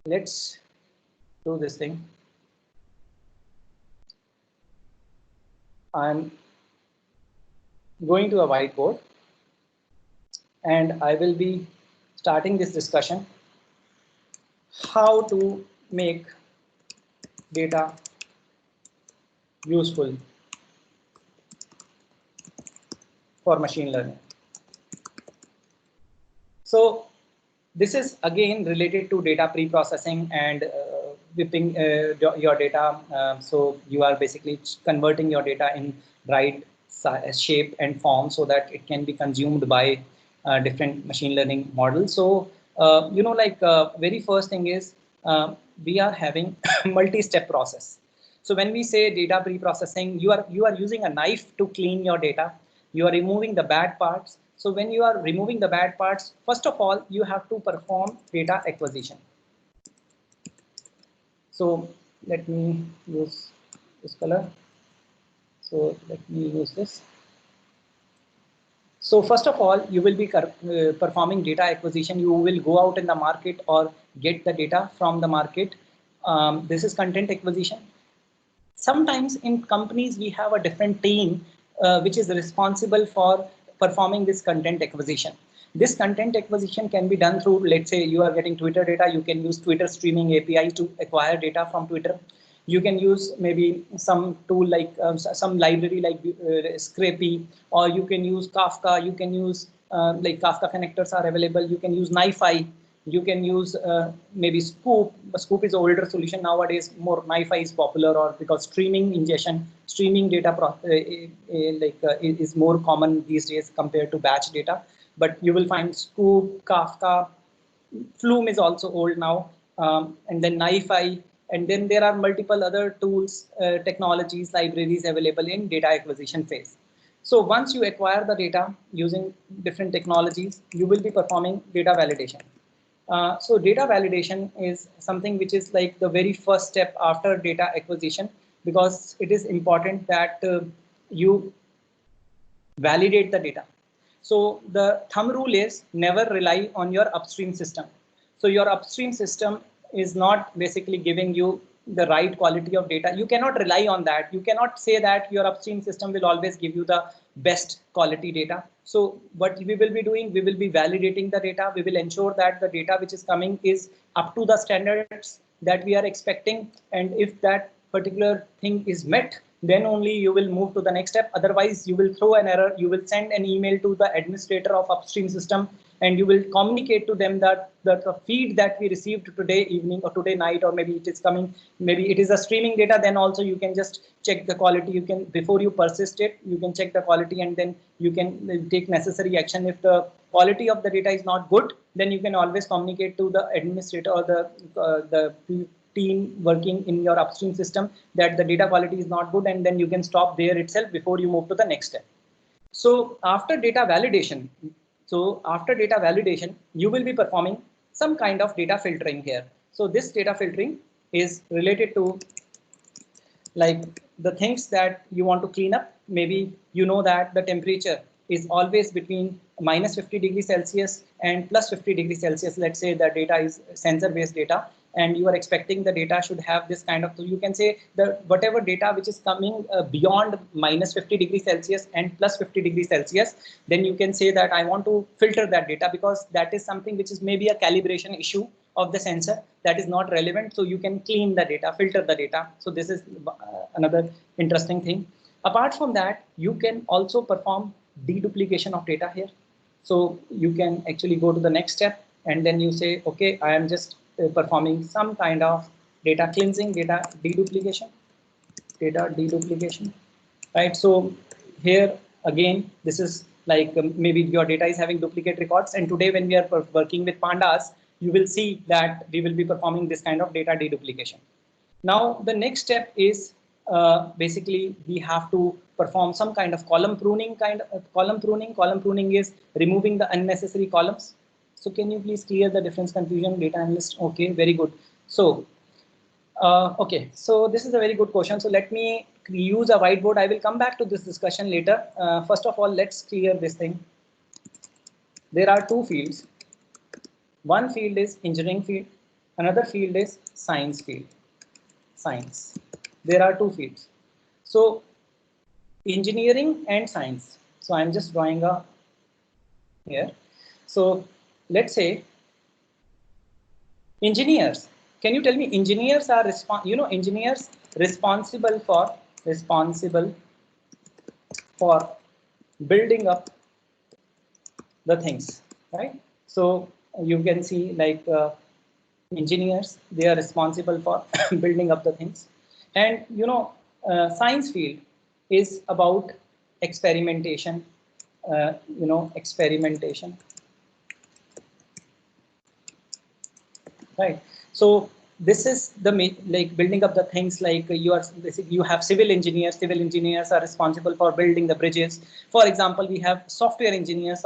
let's do this thing. I'm going to a whiteboard and I will be starting this discussion, how to make data useful for machine learning. So this is again related to data pre-processing and whipping your data. So you are basically converting your data in right shape and form so that it can be consumed by different machine learning models. So you know, like very first thing is we are having multi-step process. So when we say data pre-processing, you are using a knife to clean your data. You are removing the bad parts. So when you are removing the bad parts, first of all, you have to perform data acquisition. So let me use this color. So let me use this. So first of all, you will be performing data acquisition. You will go out in the market or get the data from the market. This is content acquisition. Sometimes in companies, we have a different team which is responsible for performing this content acquisition. This content acquisition can be done through, let's say you are getting Twitter data, you can use Twitter streaming API to acquire data from Twitter. You can use maybe some tool like some library like Scrapy, or you can use Kafka, you can use like Kafka connectors are available, you can use NiFi, you can use maybe Scoop. Scoop is an older solution nowadays. More NiFi is popular, or because streaming ingestion, streaming data is more common these days compared to batch data. But you will find Scoop, Kafka, Flume is also old now, and then NiFi, and then there are multiple other tools, technologies, libraries available in data acquisition phase. So once you acquire the data using different technologies, you will be performing data validation. So data validation is something which is like the very first step after data acquisition, because it is important that you validate the data. So the thumb rule is never rely on your upstream system. So your upstream system is not basically giving you the right quality of data. You cannot rely on that. You cannot say that your upstream system will always give you the best quality data. So what we will be doing, we will be validating the data. We will ensure that the data which is coming is up to the standards that we are expecting. And if that particular thing is met, then only you will move to the next step. Otherwise, you will throw an error. You will send an email to the administrator of upstream system, and you will communicate to them that the feed that we received today evening or today night, or maybe it is coming, maybe it is a streaming data, then also you can just check the quality. You can, before you persist it, you can check the quality, and then you can take necessary action. If the quality of the data is not good, then you can always communicate to the administrator or the team working in your upstream system that the data quality is not good, and then you can stop there itself before you move to the next step. So after data validation, you will be performing some kind of data filtering here. So this data filtering is related to like the things that you want to clean up. Maybe you know that the temperature is always between minus 50 degrees Celsius and plus 50 degrees Celsius. Let's say the data is sensor based data. and you are expecting the data should have this kind of, so you can say that whatever data which is coming beyond minus 50 degrees Celsius and plus 50 degrees Celsius, then you can say that I want to filter that data, because that is something which is maybe a calibration issue of the sensor that is not relevant. So you can clean the data, filter the data. So this is another interesting thing. Apart from that, you can also perform deduplication of data here. So you can actually go to the next step, and then you say, okay, I am just performing some kind of data cleansing, data deduplication, right? So here again, this is like maybe your data is having duplicate records, and today when we are working with pandas, you will see that we will be performing this kind of data deduplication. Now the next step is basically we have to perform some kind of column pruning. Column pruning is removing the unnecessary columns. So can you please clear the difference confusion, data analyst? Okay, very good. So okay, so this is a very good question. So let me use a whiteboard. I will come back to this discussion later. First of all, let's clear this thing. There are two fields. One field is engineering field. Another field is science field. Science. There are two fields. So engineering and science. So I'm just drawing a here. So let's say engineers. Can you tell me engineers are engineers responsible for building up the things, right? So you can see like engineers, they are responsible for building up the things. And science field is about experimentation, experimentation, right? So this is the like building up the things, like you have civil engineers. Civil engineers are responsible for building the bridges. For example, we have software engineers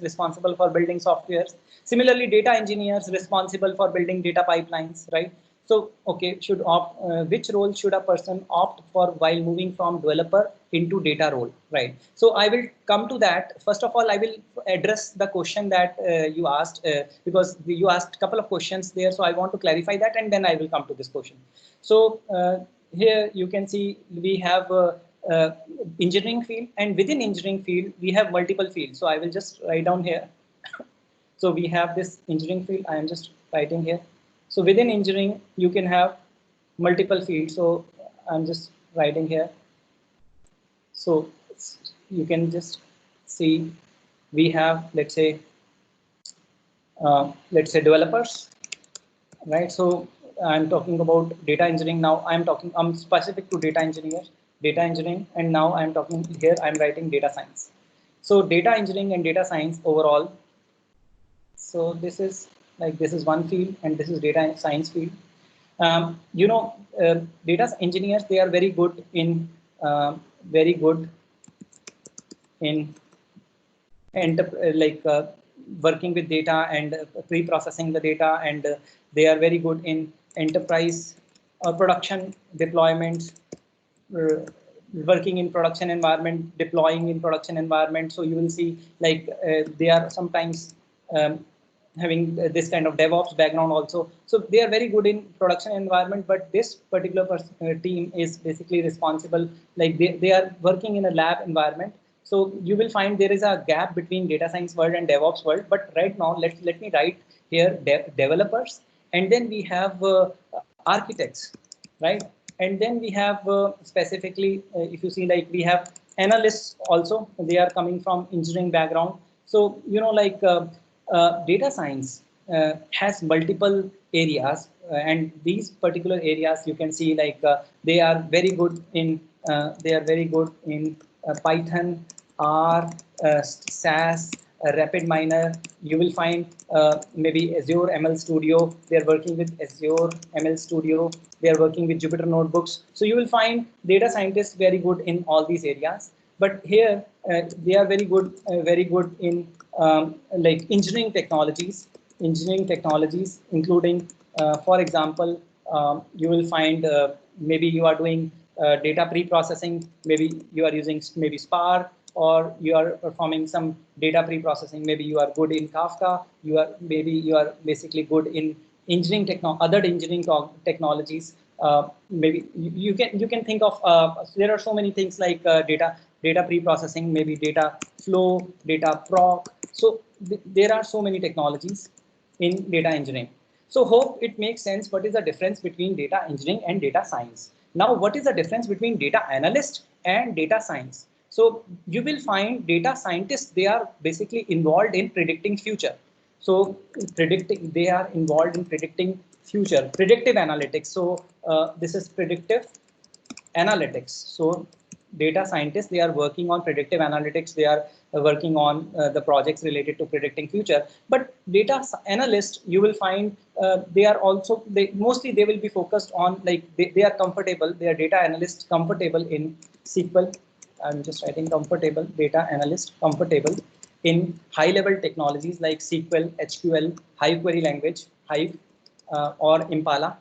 responsible for building softwares. Similarly, data engineers responsible for building data pipelines, right? So okay, which role should a person opt for while moving from developer into data role, right? So I will come to that. First of all, I will address the question that you asked, because you asked a couple of questions there. So I want to clarify that, and then I will come to this question. So here you can see we have engineering field, and within engineering field we have multiple fields. So I will just write down here. So we have this engineering field. I am just writing here. So within engineering, you can have multiple fields. So I'm just writing here. So you can just see we have, let's say developers, right? So I'm talking about data engineering now. I'm specific to data engineering, and now I'm talking here. I'm writing data science. So data engineering and data science overall. So this is one field, and this is data science field. Data engineers, they are very good in working with data and pre-processing the data, and they are very good in enterprise production deployments, working in production environment, deploying in production environment. So you will see like they are sometimes having this kind of DevOps background also. So they are very good in production environment, but this particular team is basically responsible, like they are working in a lab environment. So you will find there is a gap between data science world and DevOps world. But right now, let me write here developers, and then we have architects, right? And then we have specifically, if you see, like we have analysts also. They are coming from engineering background. So data science has multiple areas, and these particular areas you can see like they are very good in Python, R, SAS, RapidMiner. You will find maybe Azure ML Studio. They are working with Azure ML Studio. They are working with Jupyter Notebooks. So you will find data scientists very good in all these areas. But here they are very good in like engineering technologies, including, for example, you will find maybe you are doing data pre-processing. Maybe you are using maybe Spark, or you are performing some data pre-processing. Maybe you are good in Kafka. You are basically good in other engineering technologies. Maybe you can think of there are so many things like data pre-processing, maybe data flow, data proc. So there are so many technologies in data engineering. So hope it makes sense. What is the difference between data engineering and data science? Now, what is the difference between data analyst and data science? So you will find data scientists, they are basically involved in predicting future. So they are involved in predicting future, predictive analytics. So this is predictive analytics. So data scientists, they are working on predictive analytics. They are working on the projects related to predicting future. But data analysts, you will find they are also, mostly they will be focused on, like they are comfortable, they are data analysts comfortable in SQL. I'm just writing comfortable, data analyst comfortable in high level technologies like SQL, HQL, Hive query language, Hive or Impala,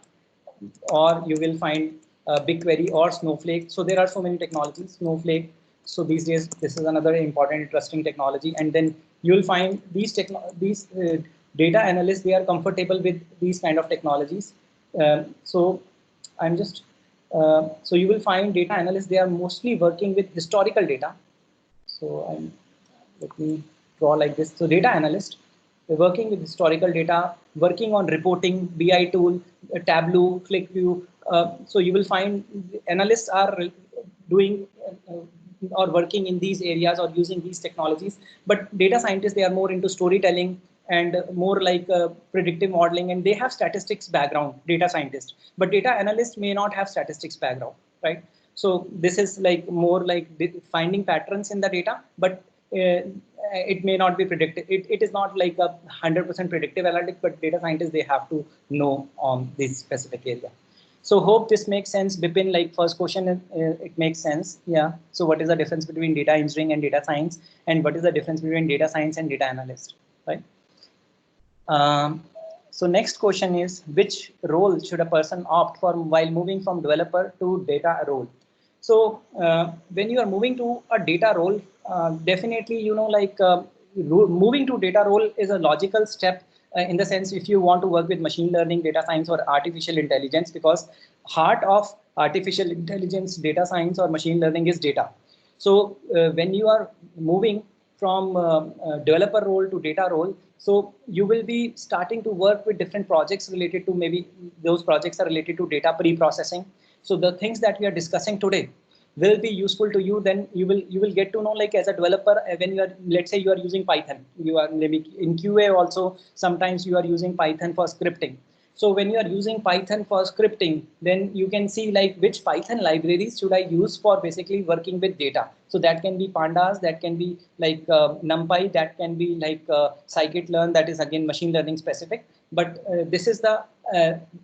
or you will find BigQuery or Snowflake. So there are so many technologies, Snowflake. So these days, this is another important, interesting technology. And then you will find these data analysts, they are comfortable with these kind of technologies. So I'm just, so you will find data analysts, they are mostly working with historical data. So let me draw like this. So data analyst, they're working with historical data, working on reporting, BI tool, Tableau, ClickView. So you will find analysts are doing or working in these areas or using these technologies. But data scientists, they are more into storytelling and more like predictive modeling, and they have statistics background, data scientists. But data analysts may not have statistics background, right? So this is like more like finding patterns in the data, but it may not be predictive. It is not like a 100% predictive analytics, but data scientists, they have to know on this specific area. So hope this makes sense, Bipin. Like first question, it makes sense. Yeah. So what is the difference between data engineering and data science, and what is the difference between data science and data analyst, right? So next question is, which role should a person opt for while moving from developer to data role? So when you are moving to a data role, definitely, you know, like moving to data role is a logical step in the sense if you want to work with machine learning, data science, or artificial intelligence, because heart of artificial intelligence, data science, or machine learning is data. So when you are moving from developer role to data role, so you will be starting to work with different projects related to, maybe those projects are related to data pre-processing. So the things that we are discussing today will be useful to you. Then you will get to know, like as a developer, when you are, let's say you are using Python, you are maybe in QA also, sometimes you are using Python for scripting. So when you are using Python for scripting, then you can see like which Python libraries should I use for basically working with data. So that can be pandas, that can be like NumPy, that can be like scikit-learn, that is again machine learning specific. But this is the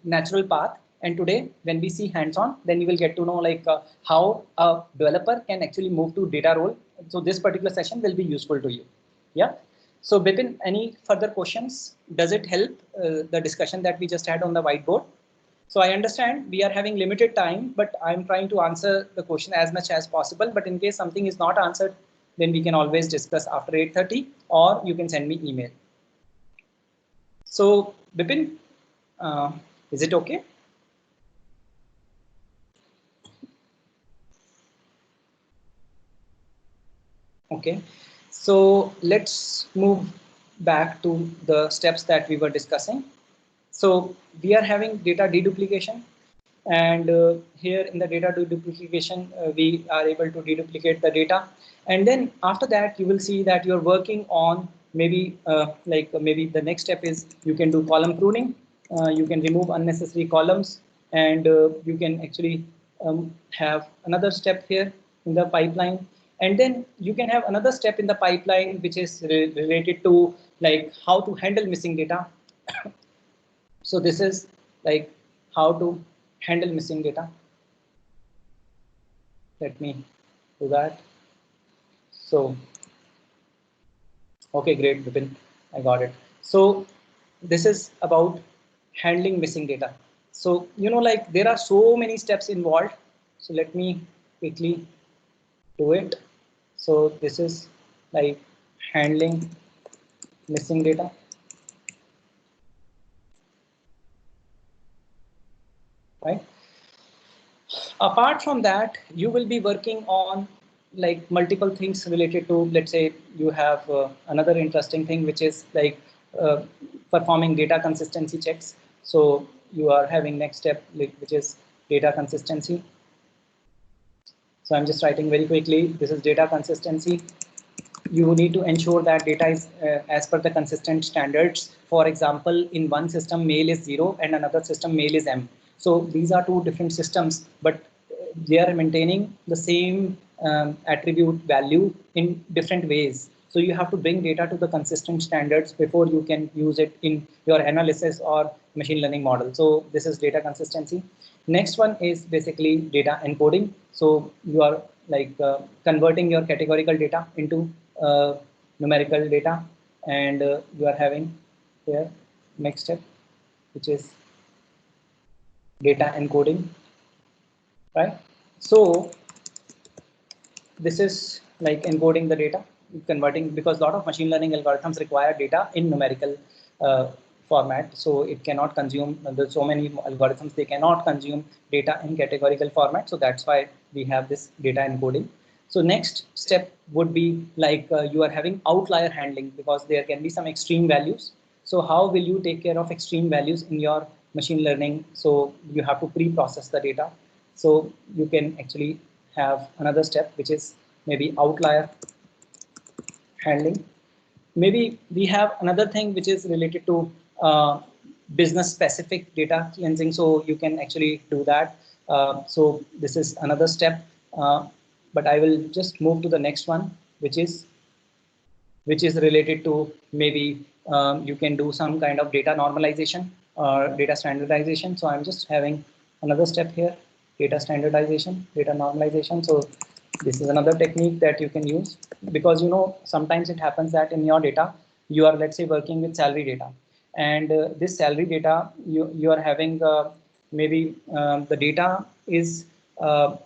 natural path. And today, when we see hands-on, then you will get to know like how a developer can actually move to data role. So this particular session will be useful to you. Yeah. So Bipin, any further questions? Does it help the discussion that we just had on the whiteboard? So I understand we are having limited time, but I'm trying to answer the question as much as possible. But in case something is not answered, then we can always discuss after 8:30, or you can send me email. So Bipin, is it okay? Okay, so let's move back to the steps that we were discussing. So we are having data deduplication, and here in the data deduplication, we are able to deduplicate the data. And then after that, you will see that you're working on maybe maybe the next step is you can do column pruning. You can remove unnecessary columns, and you can actually have another step here in the pipeline. And then you can have another step in the pipeline, which is related to like how to handle missing data. So this is like how to handle missing data. Let me do that. So, okay, great, Vipin, I got it. So this is about handling missing data. So, you know, like there are so many steps involved. So let me quickly do it. So this is like handling missing data. Apart from that, you will be working on like multiple things related to, let's say you have another interesting thing, which is like uh, performing data consistency checks. So you are having next step, which is data consistency. So I'm just writing very quickly. This is data consistency. You need to ensure that data is as per the consistent standards. For example, in one system mail is 0 and another system mail is m. So these are two different systems, but they are maintaining the same attribute value in different ways. So you have to bring data to the consistent standards before you can use it in your analysis or machine learning model. So this is data consistency. Next one is basically data encoding. So you are like converting your categorical data into numerical data, and you are having here next step, which is data encoding, right? So this is like encoding the data, converting, because a lot of machine learning algorithms require data in numerical format. So it cannot consume, there's so many algorithms, they cannot consume data in categorical format. So that's why we have this data encoding. So next step would be like you are having outlier handling, because there can be some extreme values. So how will you take care of extreme values in your machine learning? So you have to pre-process the data. So you can actually have another step, which is maybe outlier handling. Maybe we have another thing which is related to business specific data cleansing. So you can actually do that. So this is another step, but I will just move to the next one, which is related to maybe you can do some kind of data normalization or data standardization. So I'm just having another step here, data standardization, data normalization. So this is another technique that you can use, because sometimes it happens that in your data you are, let's say, working with salary data, and this salary data you are having maybe the data is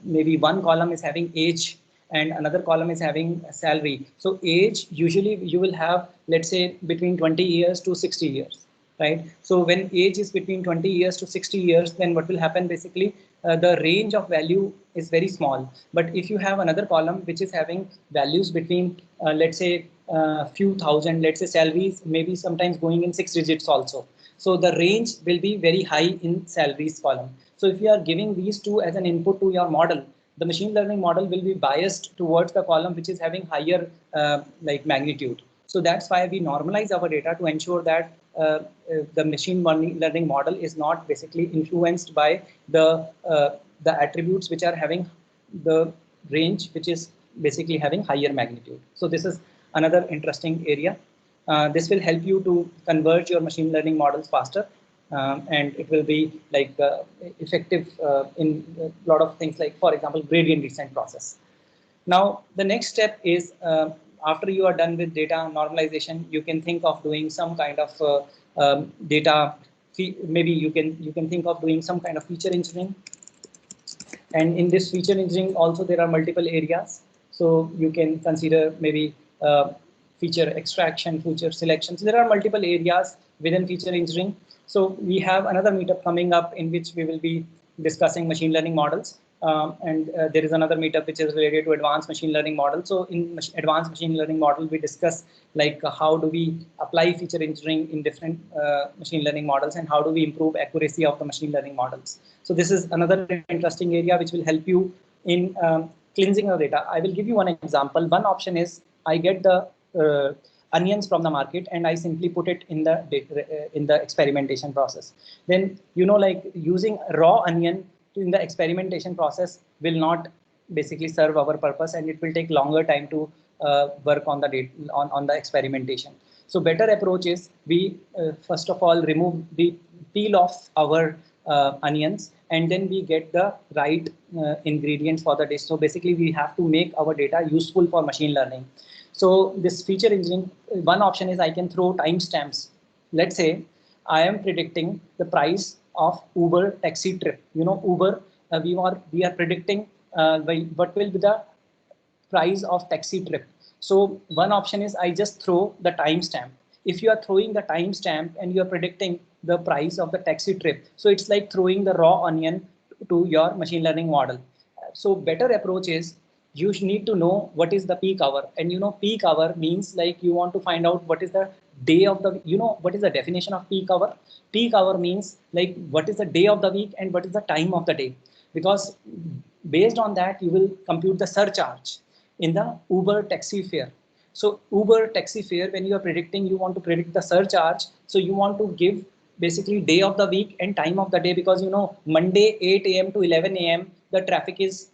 maybe one column is having age and another column is having salary. So age, usually you will have, let's say, between 20 years to 60 years, right? So when age is between 20 years to 60 years, then what will happen basically, the range of value is very small. But if you have another column which is having values between, let's say, few thousand, let's say salaries, maybe sometimes going in 6 digits also. So the range will be very high in salaries column. So if you are giving these two as an input to your model, the machine learning model will be biased towards the column which is having higher like magnitude. So that's why we normalize our data to ensure that the machine learning model is not basically influenced by the attributes which are having the range which is basically having higher magnitude. So this is another interesting area. This will help you to converge your machine learning models faster, and it will be like effective in a lot of things, like for example gradient descent process. Now the next step is, after you are done with data normalization, you can think of doing some kind of data, maybe you can think of doing some kind of feature engineering. And in this feature engineering also there are multiple areas. So you can consider maybe feature extraction, feature selection. So there are multiple areas within feature engineering. So we have another meetup coming up in which we will be discussing machine learning models. And there is another meetup which is related to advanced machine learning model. So in advanced machine learning model, we discuss like how do we apply feature engineering in different machine learning models, and how do we improve accuracy of the machine learning models. So this is another interesting area which will help you in cleansing of data. I will give you one example. One option is I get the onions from the market and I simply put it in the experimentation process. Then like using raw onion in the experimentation process will not basically serve our purpose, and it will take longer time to work on the data, on the experimentation. So better approach is we first of all remove the peel off our onions, and then we get the right ingredients for the dish. So basically we have to make our data useful for machine learning. So this feature engineering, one option is I can throw timestamps. Let's say I am predicting the price of Uber taxi trip. Uber, we are predicting what will be the price of taxi trip. So one option is I just throw the timestamp. If you are throwing the timestamp and you are predicting the price of the taxi trip, so it's like throwing the raw onion to your machine learning model. So better approach is you need to know what is the peak hour, and you know peak hour means like you want to find out what is the day of the, you know what is the definition of peak hour. Peak hour means like what is the day of the week and what is the time of the day, because based on that you will compute the surcharge in the Uber taxi fare. So Uber taxi fare, when you are predicting, you want to predict the surcharge, so you want to give basically day of the week and time of the day, because you know Monday 8 a.m. to 11 a.m. the traffic is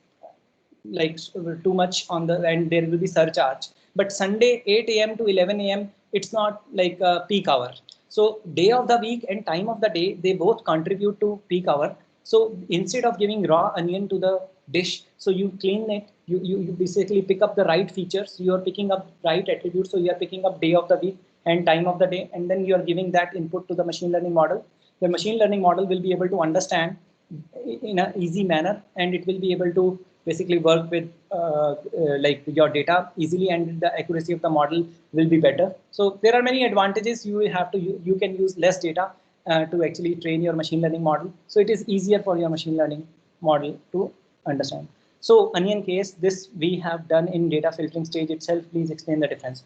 like too much on the, and there will be surcharge. But Sunday 8 a.m. to 11 a.m. it's not like a peak hour. So day of the week and time of the day, they both contribute to peak hour. So instead of giving raw onion to the dish, so you clean it, you basically pick up the right features, you are picking up right attributes, so you are picking up day of the week and time of the day, and then you are giving that input to the machine learning model. The machine learning model will be able to understand in an easy manner, and it will be able to basically work with like your data easily, and the accuracy of the model will be better. So there are many advantages. You will have to, you can use less data to actually train your machine learning model. So it is easier for your machine learning model to understand. So onion case, this we have done in data filtering stage itself. Please explain the difference.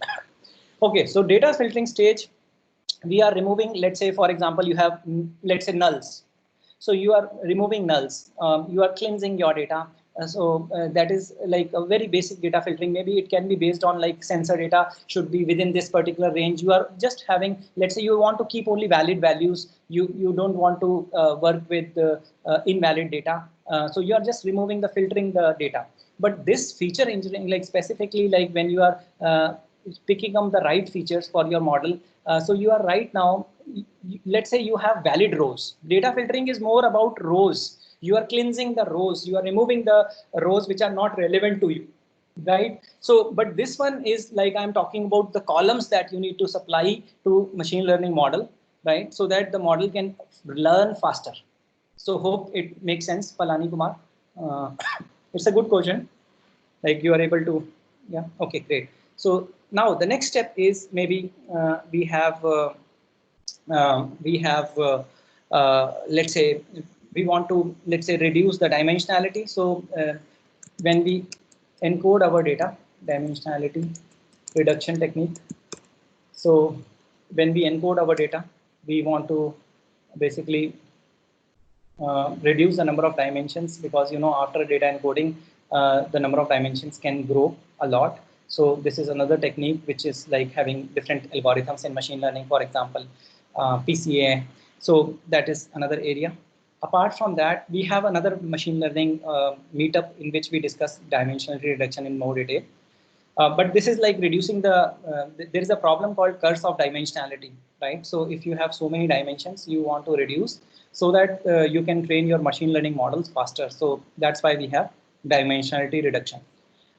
Okay, so data filtering stage, we are removing, let's say for example, you have, let's say nulls. So you are removing nulls, you are cleansing your data. That is like a very basic data filtering. Maybe it can be based on like sensor data should be within this particular range. You are just having, let's say you want to keep only valid values. You don't want to work with invalid data. So you are just removing the filtering the data. But this feature engineering, like specifically like when you are picking up the right features for your model. So you are right now, let's say you have valid rows. Data filtering is more about rows. You are cleansing the rows. You are removing the rows which are not relevant to you, right? So, but this one is like I'm talking about the columns that you need to supply to machine learning model, right? So that the model can learn faster. So hope it makes sense, Palani Kumar. It's a good question. Like you are able to, yeah, okay, great. So now the next step is maybe we have let's say we want to, let's say, reduce the dimensionality. So when we encode our data, dimensionality reduction technique. So when we encode our data, we want to basically reduce the number of dimensions, because you know after data encoding the number of dimensions can grow a lot. So this is another technique which is like having different algorithms in machine learning, for example PCA. So that is another area. Apart from that, we have another machine learning meetup in which we discuss dimensionality reduction in more detail. But this is like reducing the, there is a problem called curse of dimensionality, right? So if you have so many dimensions, you want to reduce so that you can train your machine learning models faster. So that's why we have dimensionality reduction.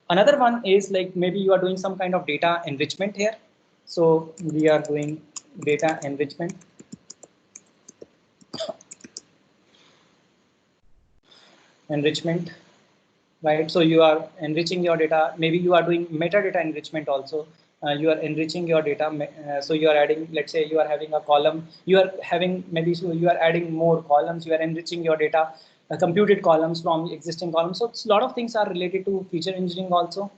Another one is like maybe you are doing some kind of data enrichment here. So we are doing data enrichment. Enrichment. Right, so you are enriching your data. Maybe you are doing metadata enrichment also. You are enriching your data. So you are adding, let's say you are having a column. You are having maybe, so you are adding more columns. You are enriching your data, computed columns from existing columns. So it's a lot of things are related to feature engineering also.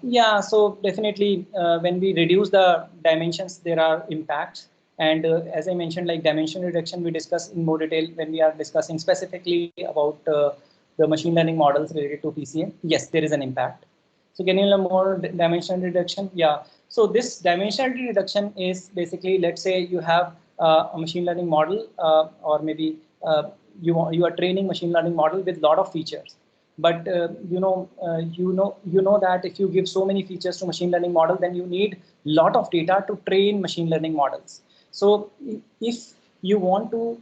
Yeah, so definitely when we reduce the dimensions, there are impacts. And as I mentioned, like dimension reduction, we discuss in more detail when we are discussing specifically about the machine learning models related to PCA. Yes, there is an impact. So can you learn more dimension reduction? Yeah. So this dimensionality reduction is basically, let's say you have a machine learning model, or maybe you are training machine learning model with a lot of features. But you know that if you give so many features to machine learning model, then you need lot of data to train machine learning models. So if you want to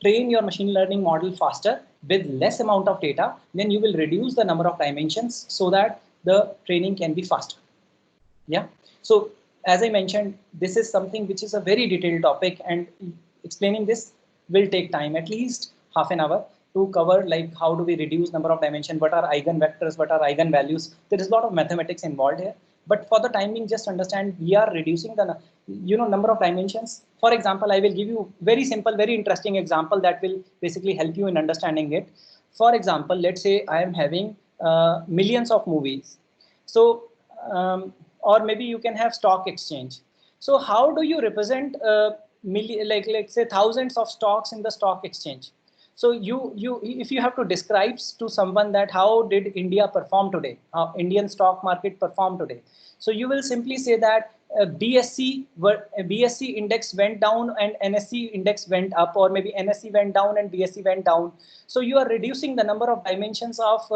train your machine learning model faster with less amount of data, then you will reduce the number of dimensions so that the training can be faster. Yeah. So as I mentioned, this is something which is a very detailed topic, and explaining this will take time, at least half an hour, to cover like how do we reduce number of dimension, what are eigenvectors, what are eigenvalues. There is a lot of mathematics involved here. But for the time being, just understand we are reducing the number of dimensions. For example, I will give you very simple, very interesting example that will basically help you in understanding it. For example, let's say I am having millions of movies. So or maybe you can have stock exchange. So how do you represent like let's say thousands of stocks in the stock exchange? So if you have to describe to someone that how did India perform today, how Indian stock market perform today, so you will simply say that BSC index went down and NSE index went up, or maybe NSE went down and BSE went down. So you are reducing the number of dimensions of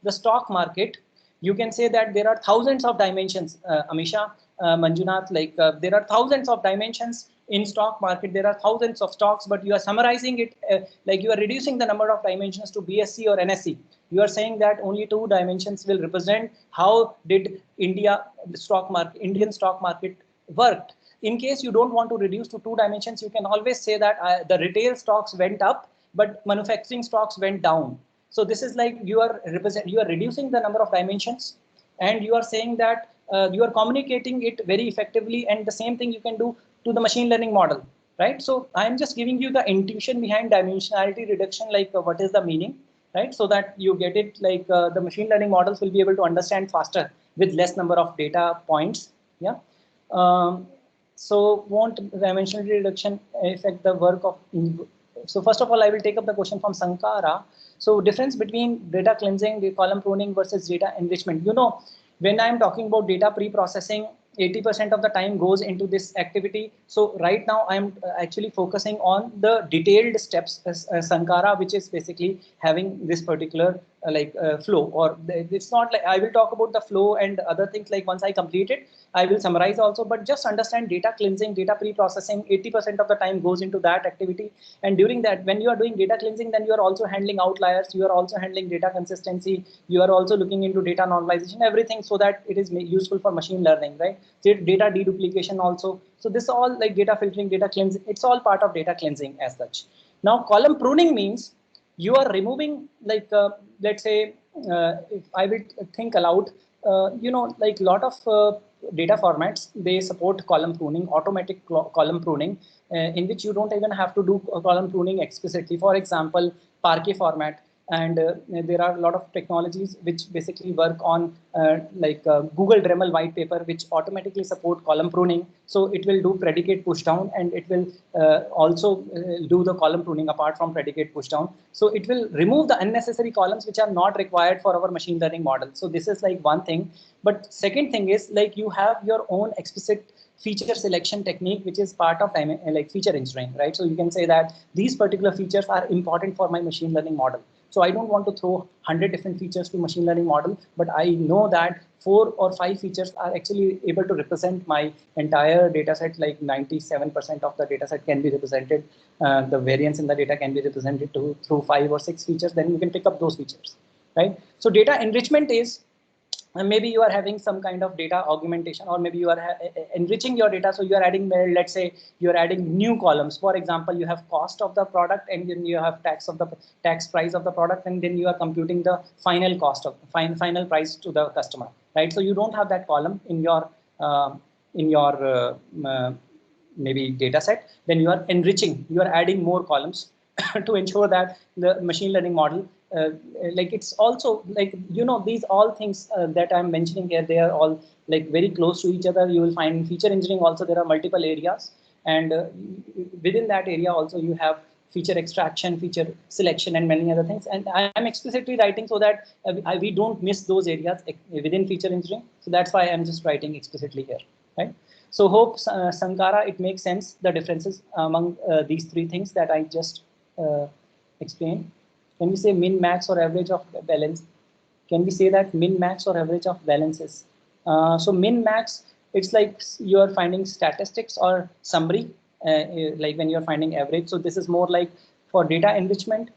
the stock market. You can say that there are thousands of dimensions, Amisha, Manjunath, like there are thousands of dimensions in stock market. There are thousands of stocks, but you are summarizing it like you are reducing the number of dimensions to BSC or NSE. You are saying that only 2 dimensions will represent how did Indian stock market worked. In case you don't want to reduce to 2 dimensions, you can always say that the retail stocks went up, but manufacturing stocks went down. So this is like you are reducing the number of dimensions, and you are saying that you are communicating it very effectively, and the same thing you can do to the machine learning model, right? So I am just giving you the intuition behind dimensionality reduction, like what is the meaning, right? So that you get it, like the machine learning models will be able to understand faster with less number of data points. Yeah. So won't dimensionality reduction affect the work of? So first of all, I will take up the question from Sankara. So difference between data cleansing, column pruning versus data enrichment. When I'm talking about data pre-processing, 80% of the time goes into this activity. So right now I'm actually focusing on the detailed steps, Sankara, which is basically having this particular flow. Or it's not like I will talk about the flow and other things, like once I complete it, I will summarize also, but just understand data cleansing, data pre-processing, 80% of the time goes into that activity. And during that, when you are doing data cleansing, then you are also handling outliers, you are also handling data consistency, you are also looking into data normalization, everything, so that it is useful for machine learning, right? Data deduplication also. So this all like data filtering, data cleansing, it's all part of data cleansing as such. Now column pruning means you are removing, like let's say if I will think aloud, like lot of data formats, they support column pruning, automatic column pruning, in which you don't even have to do column pruning explicitly. For example, Parquet format, and there are a lot of technologies which basically work on Google Dremel white paper, which automatically support column pruning. So it will do predicate push down, and it will also do the column pruning apart from predicate push down. So it will remove the unnecessary columns which are not required for our machine learning model. So this is like one thing. But second thing is, like, you have your own explicit feature selection technique, which is part of feature engineering, right? So you can say that these particular features are important for my machine learning model. So I don't want to throw 100 different features to machine learning model, but I know that 4 or 5 features are actually able to represent my entire data set, like 97% of the data set can be represented. The variance in the data can be represented through 5 or 6 features, then you can pick up those features, right? So data enrichment is, maybe you are having some kind of data augmentation, or maybe you are enriching your data. So you are adding, let's say you are adding new columns. For example, you have cost of the product, and then you have tax price of the product, and then you are computing the final cost of final price to the customer, right? So you don't have that column in your maybe data set. Then you are enriching, you are adding more columns to ensure that the machine learning model, like it's also like, these all things that I'm mentioning here, they are all like very close to each other. You will find in feature engineering also there are multiple areas, and within that area also you have feature extraction, feature selection, and many other things. And I am explicitly writing so that we don't miss those areas within feature engineering. So that's why I'm just writing explicitly here, right? So hope Sankara, it makes sense, the differences among these 3 things that I just explained. Can we say min, max, or average of balance? Can we say that min, max, or average of balances? So min, max, it's like you are finding statistics or summary, like when you're finding average. So this is more like for data enrichment.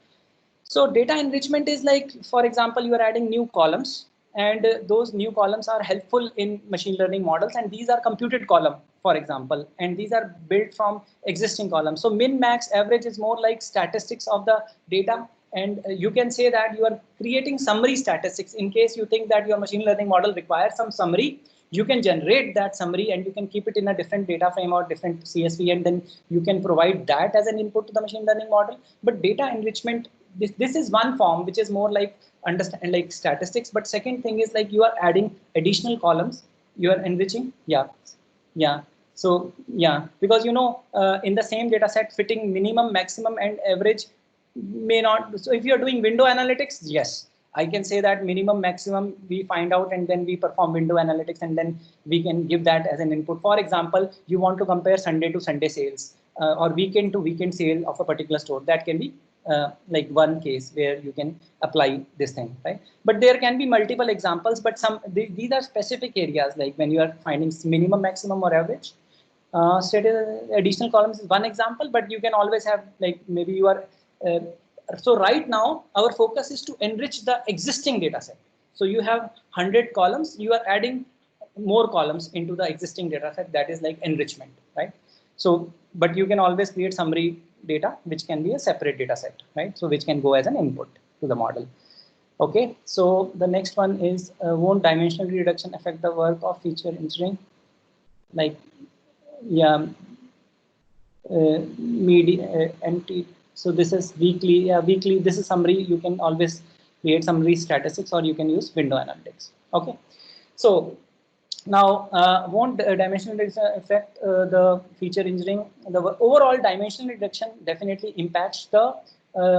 So data enrichment is like, for example, you are adding new columns, and those new columns are helpful in machine learning models, and these are computed column, for example, and these are built from existing columns. So min, max, average is more like statistics of the data, and you can say that you are creating summary statistics. In case you think that your machine learning model requires some summary, You can generate that summary and you can keep it in a different data frame or different CSV, and then you can provide that as an input to the machine learning model. But data enrichment, this is one form which is more like understand like statistics. But second thing is like you are adding additional columns, you are enriching. Yeah. So yeah, because in the same data set, fitting minimum, maximum, and average may not. So if you're doing window analytics, yes, I can say that minimum, maximum we find out, and then we perform window analytics, and then we can give that as an input. For example, you want to compare Sunday to Sunday sales or weekend to weekend sale of a particular store. That can be like one case where you can apply this thing, right? But there can be multiple examples, but these are specific areas, like when you are finding minimum, maximum, or average. Additional columns is one example, but you can always have like maybe you are so right now our focus is to enrich the existing data set. So you have 100 columns, you are adding more columns into the existing data set. That is like enrichment, right? So but you can always create summary data which can be a separate data set, right? So which can go as an input to the model. Okay, so the next one is won't dimensional reduction affect the work of feature engineering? Like yeah, empty. So this is weekly. Weekly. This is summary. You can always create summary statistics, or you can use window analytics. Okay. So now won't dimensional reduction affect the feature engineering? The overall dimensional reduction definitely impacts the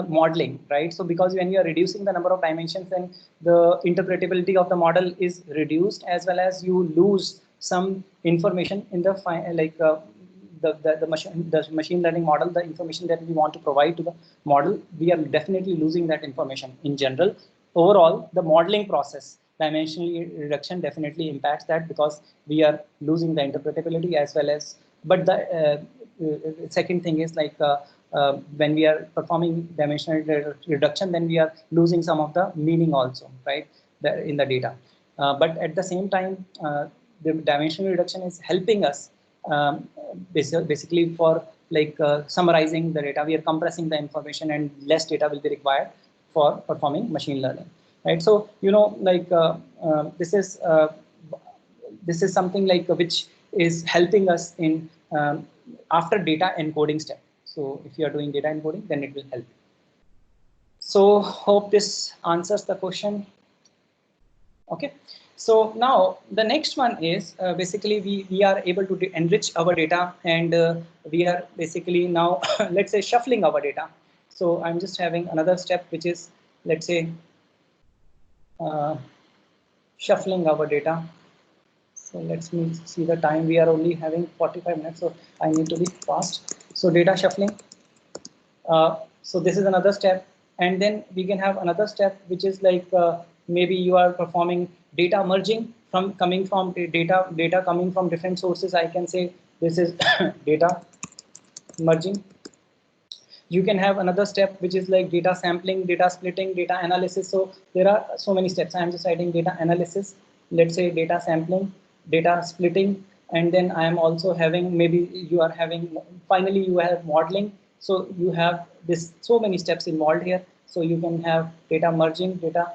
modeling, right? So because when you are reducing the number of dimensions, then the interpretability of the model is reduced, as well as you lose some information in the the machine learning model, the information that we want to provide to the model, we are definitely losing that information in general. Overall, the modeling process, dimensional reduction definitely impacts that, because we are losing the interpretability as well as, but the second thing is like when we are performing dimensional reduction, then we are losing some of the meaning also, right, in the data. But at the same time, the dimensional reduction is helping us basically for like summarizing the data. We are compressing the information, and less data will be required for performing machine learning, right? So like this is something like which is helping us in after data encoding step. So if you are doing data encoding, then it will help. So hope this answers the question. Okay. So now the next one is basically we are able to enrich our data, and we are basically now let's say shuffling our data. So I'm just having another step, which is, let's say, shuffling our data. So let's see the time. We are only having 45 minutes, so I need to be fast. So data shuffling. So this is another step, and then we can have another step, which is like maybe you are performing data merging from coming from data coming from different sources. I can say this is data merging. You can have another step, which is like data sampling, data splitting, data analysis. So there are so many steps. I am just writing data analysis, let's say data sampling, data splitting, and then I am also having, maybe you are having, finally you have modeling. So you have this so many steps involved here. So you can have data merging, data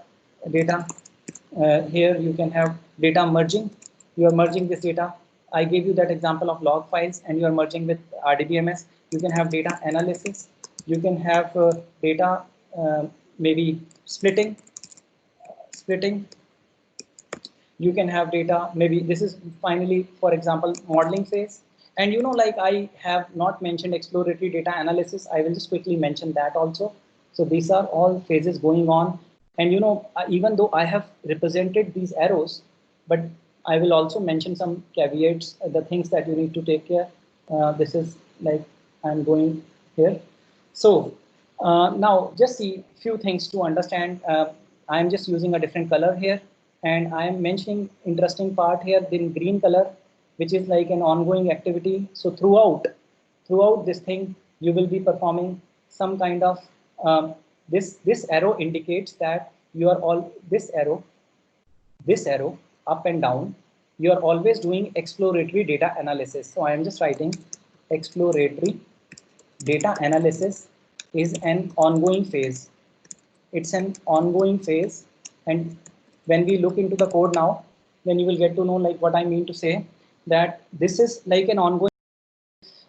here you can have data merging. You are merging this data. I gave you that example of log files, and you are merging with RDBMS. You can have data analysis. You can have data maybe splitting. You can have data, maybe this is finally, for example, modeling phase. And like I have not mentioned exploratory data analysis. I will just quickly mention that also. So these are all phases going on. And even though I have represented these arrows, but I will also mention some caveats, the things that you need to take care. This is like I'm going here. So now just see few things to understand. I'm just using a different color here, and I am mentioning interesting part here in green color, which is like an ongoing activity. So throughout this thing, you will be performing some kind of this arrow indicates that you are all this arrow up and down, you are always doing exploratory data analysis. So I am just writing exploratory data analysis is an ongoing phase. It's an ongoing phase. And when we look into the code now, then you will get to know like what I mean to say, that this is like an ongoing.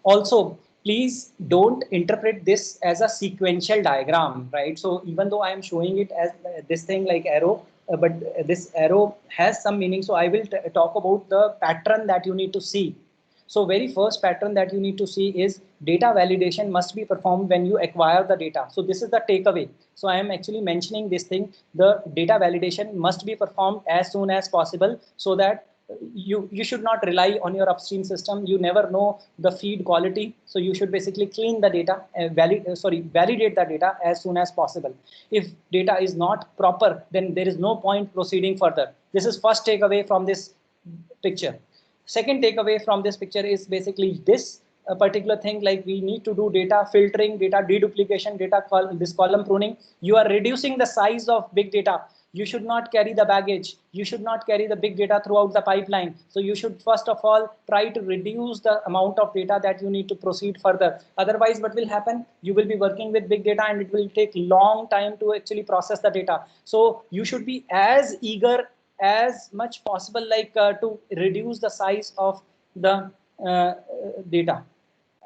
Also, please don't interpret this as a sequential diagram, right? So even though I am showing it as this thing like arrow, but this arrow has some meaning. So I will talk about the pattern that you need to see. So very first pattern that you need to see is data validation must be performed when you acquire the data. So this is the takeaway. So I am actually mentioning this thing. The data validation must be performed as soon as possible, so that you should not rely on your upstream system. You never know the feed quality, so you should basically clean the data and validate the data as soon as possible. If data is not proper, then there is no point proceeding further. This is first takeaway from this picture. Second takeaway from this picture is basically this particular thing, like we need to do data filtering, data deduplication, this column pruning. You are reducing the size of big data. You should not carry the baggage. You should not carry the big data throughout the pipeline. So you should first of all try to reduce the amount of data that you need to proceed further. Otherwise, what will happen? You will be working with big data and it will take long time to actually process the data. So you should be as eager as much possible, like to reduce the size of the data,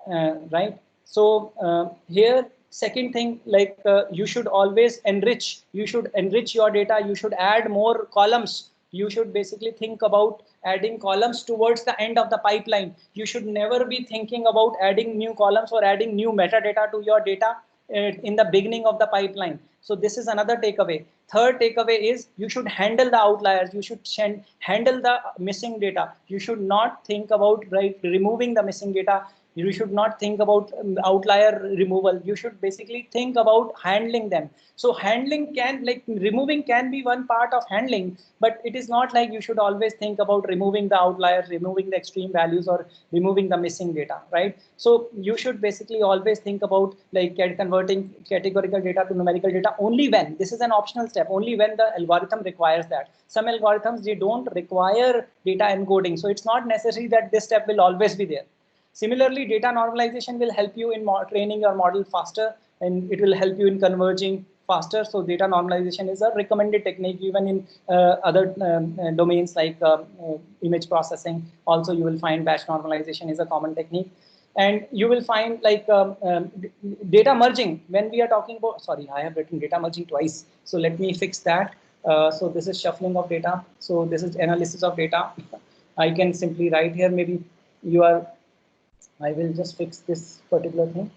right? So here, second thing, like you should always enrich. You should enrich your data. You should add more columns. You should basically think about adding columns towards the end of the pipeline. You should never be thinking about adding new columns or adding new metadata to your data in the beginning of the pipeline. So this is another takeaway. Third takeaway is you should handle the outliers. You should handle the missing data. You should not think about removing the missing data. You should not think about outlier removal. You should basically think about handling them. So handling can, like removing can be one part of handling, but it is not like you should always think about removing the outliers, removing the extreme values, or removing the missing data, right? So you should basically always think about like converting categorical data to numerical data only when, this is an optional step, only when the algorithm requires that. Some algorithms, they don't require data encoding. So it's not necessary that this step will always be there. Similarly, data normalization will help you in training your model faster, and it will help you in converging faster. So data normalization is a recommended technique even in other domains like image processing. Also, you will find batch normalization is a common technique. And you will find like data merging when we are talking about, sorry, I have written data merging twice. So let me fix that. So this is shuffling of data. So this is analysis of data. I can simply write here, maybe you are, I will just fix this particular thing.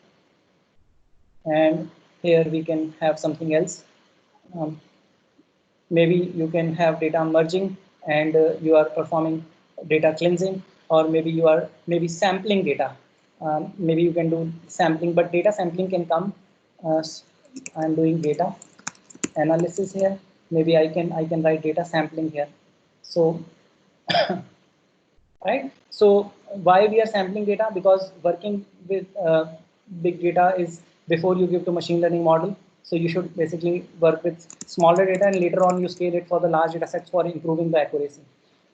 And here we can have something else. Maybe you can have data merging and you are performing data cleansing, or maybe you are sampling data. Maybe you can do sampling, but data sampling can come. I'm doing data analysis here. Maybe I can write data sampling here. So right. So why we are sampling data? Because working with big data is before you give to machine learning model. So you should basically work with smaller data and later on you scale it for the large data sets for improving the accuracy.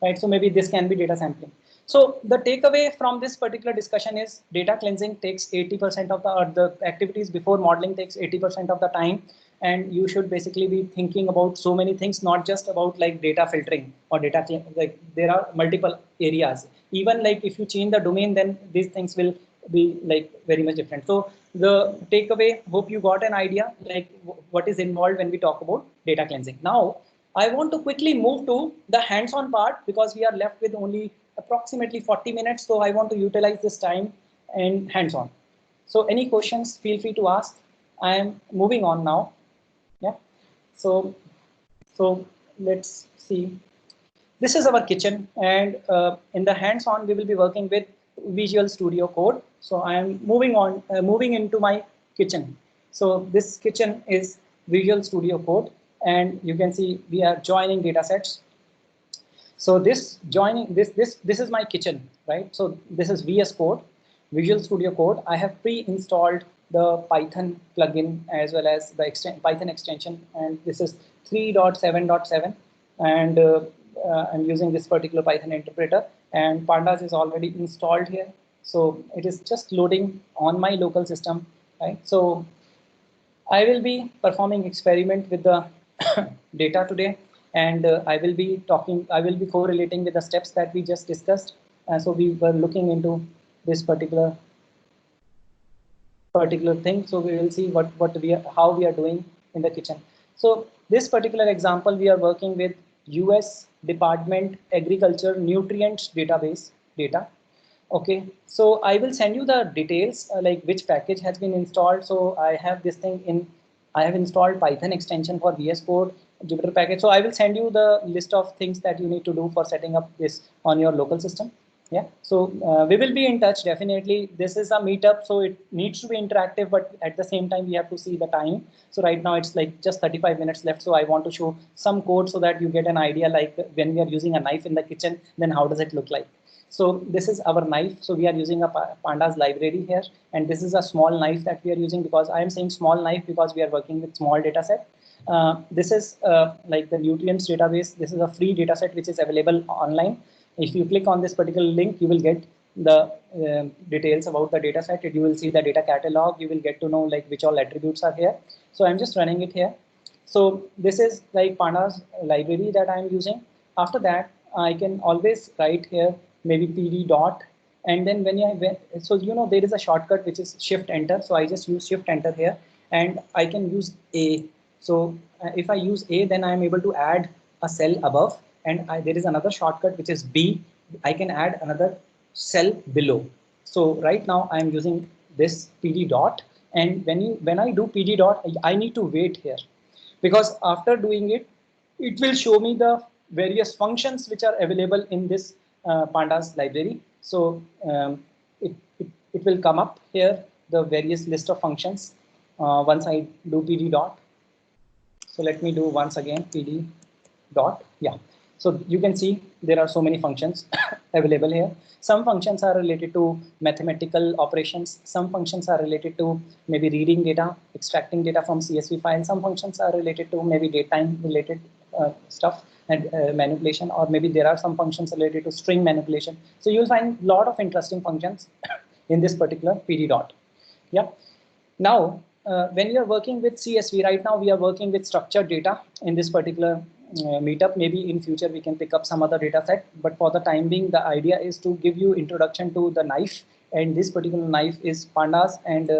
Right. So maybe this can be data sampling. So the takeaway from this particular discussion is data cleansing takes 80% of the activities before modeling takes 80% of the time. And you should basically be thinking about so many things, not just about like data filtering or data, like there are multiple areas. Even like if you change the domain, then these things will be like very much different. So the takeaway, hope you got an idea like what is involved when we talk about data cleansing. Now, I want to quickly move to the hands-on part because we are left with only approximately 40 minutes. So I want to utilize this time in hands-on. So any questions, feel free to ask. I am moving on now. Yeah. So let's see. This is our kitchen, and in the hands-on, we will be working with Visual Studio Code. So I am moving into my kitchen. So this kitchen is Visual Studio Code, and you can see we are joining data sets. So this is my kitchen, right? So this is VS Code, Visual Studio Code. I have pre-installed the Python plugin as well as the Python extension, and this is 3.7.7, and I'm using this particular Python interpreter, and Pandas is already installed here. So it is just loading on my local system, right? So I will be performing experiment with the data today. and I will be correlating with the steps that we just discussed. So we were looking into this particular thing. So we will see how we are doing in the kitchen. So this particular example, we are working with US Department Agriculture Nutrients database data. Okay, so I will send you the details, like which package has been installed. So I have this thing I have installed Python extension for VS Code Jupyter package. So I will send you the list of things that you need to do for setting up this on your local system. Yeah, so we will be in touch definitely. This is a meetup, so it needs to be interactive, but at the same time we have to see the time. So right now it's like just 35 minutes left. So I want to show some code so that you get an idea, like when we are using a knife in the kitchen, then how does it look like? So this is our knife. So we are using a pandas library here, and this is a small knife that we are using, because I am saying small knife because we are working with small data set. This is like the nutrients database. This is a free data set which is available online. If you click on this particular link, you will get the details about the data set. You will see the data catalog. You will get to know like which all attributes are here. So I'm just running it here. So this is like pandas library that I'm using. After that, I can always write here maybe pd dot, and then so you know there is a shortcut which is shift enter. So I just use shift enter here, and I can use A. So if I use A, then I am able to add a cell above, and there is another shortcut which is B. I can add another cell below. So right now I am using this pd dot, and when I do pd dot, I need to wait here, because after doing it, it will show me the various functions which are available in this pandas library. So it will come up here, the various list of functions, once I do pd dot. So let me do once again pd dot. Yeah, so you can see there are so many functions available here. Some functions are related to mathematical operations. Some functions are related to maybe reading data, extracting data from CSV file. Some functions are related to maybe datetime related stuff and manipulation, or maybe there are some functions related to string manipulation. So you'll find a lot of interesting functions in this particular pd dot. Yeah. Now, when you are working with CSV, right now we are working with structured data in this particular meetup. Maybe in future we can pick up some other data set, but for the time being, the idea is to give you introduction to the knife, and this particular knife is pandas, and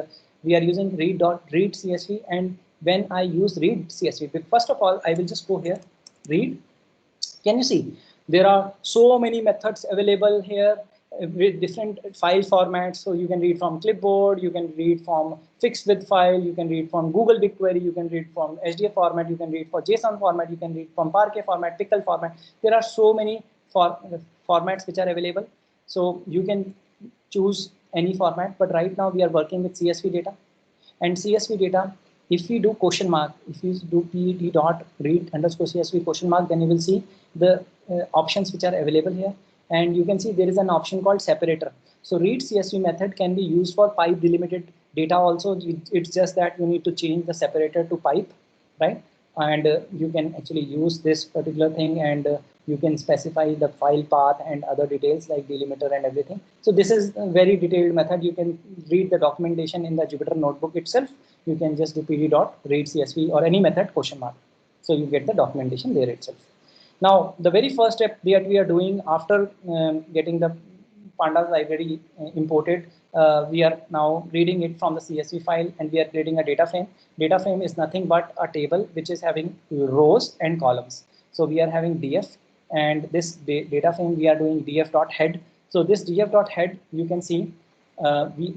we are using read CSV. And when I use read CSV, first of all, I will just go here, read. Can you see there are so many methods available here with different file formats? So you can read from clipboard, you can read from fixed width file, you can read from Google BigQuery, you can read from HDF format, you can read for JSON format, you can read from Parquet format, Pickle format. There are so many formats which are available. So you can choose any format, but right now we are working with CSV data. And CSV data, if we do question mark, if you do pd dot read underscore CSV question mark, then you will see the options which are available here. And you can see there is an option called separator. So read CSV method can be used for pipe delimited data also. It's just that you need to change the separator to pipe, right? And you can actually use this particular thing, and you can specify the file path and other details like delimiter and everything. So this is a very detailed method. You can read the documentation in the Jupyter notebook itself. You can just do pd dot read CSV or any method question mark. So you get the documentation there itself. Now, the very first step that we are doing after getting the pandas library imported, we are now reading it from the CSV file, and we are creating a data frame. Data frame is nothing but a table which is having rows and columns. So we are having df, and this data frame we are doing df.head. So this df.head, you can see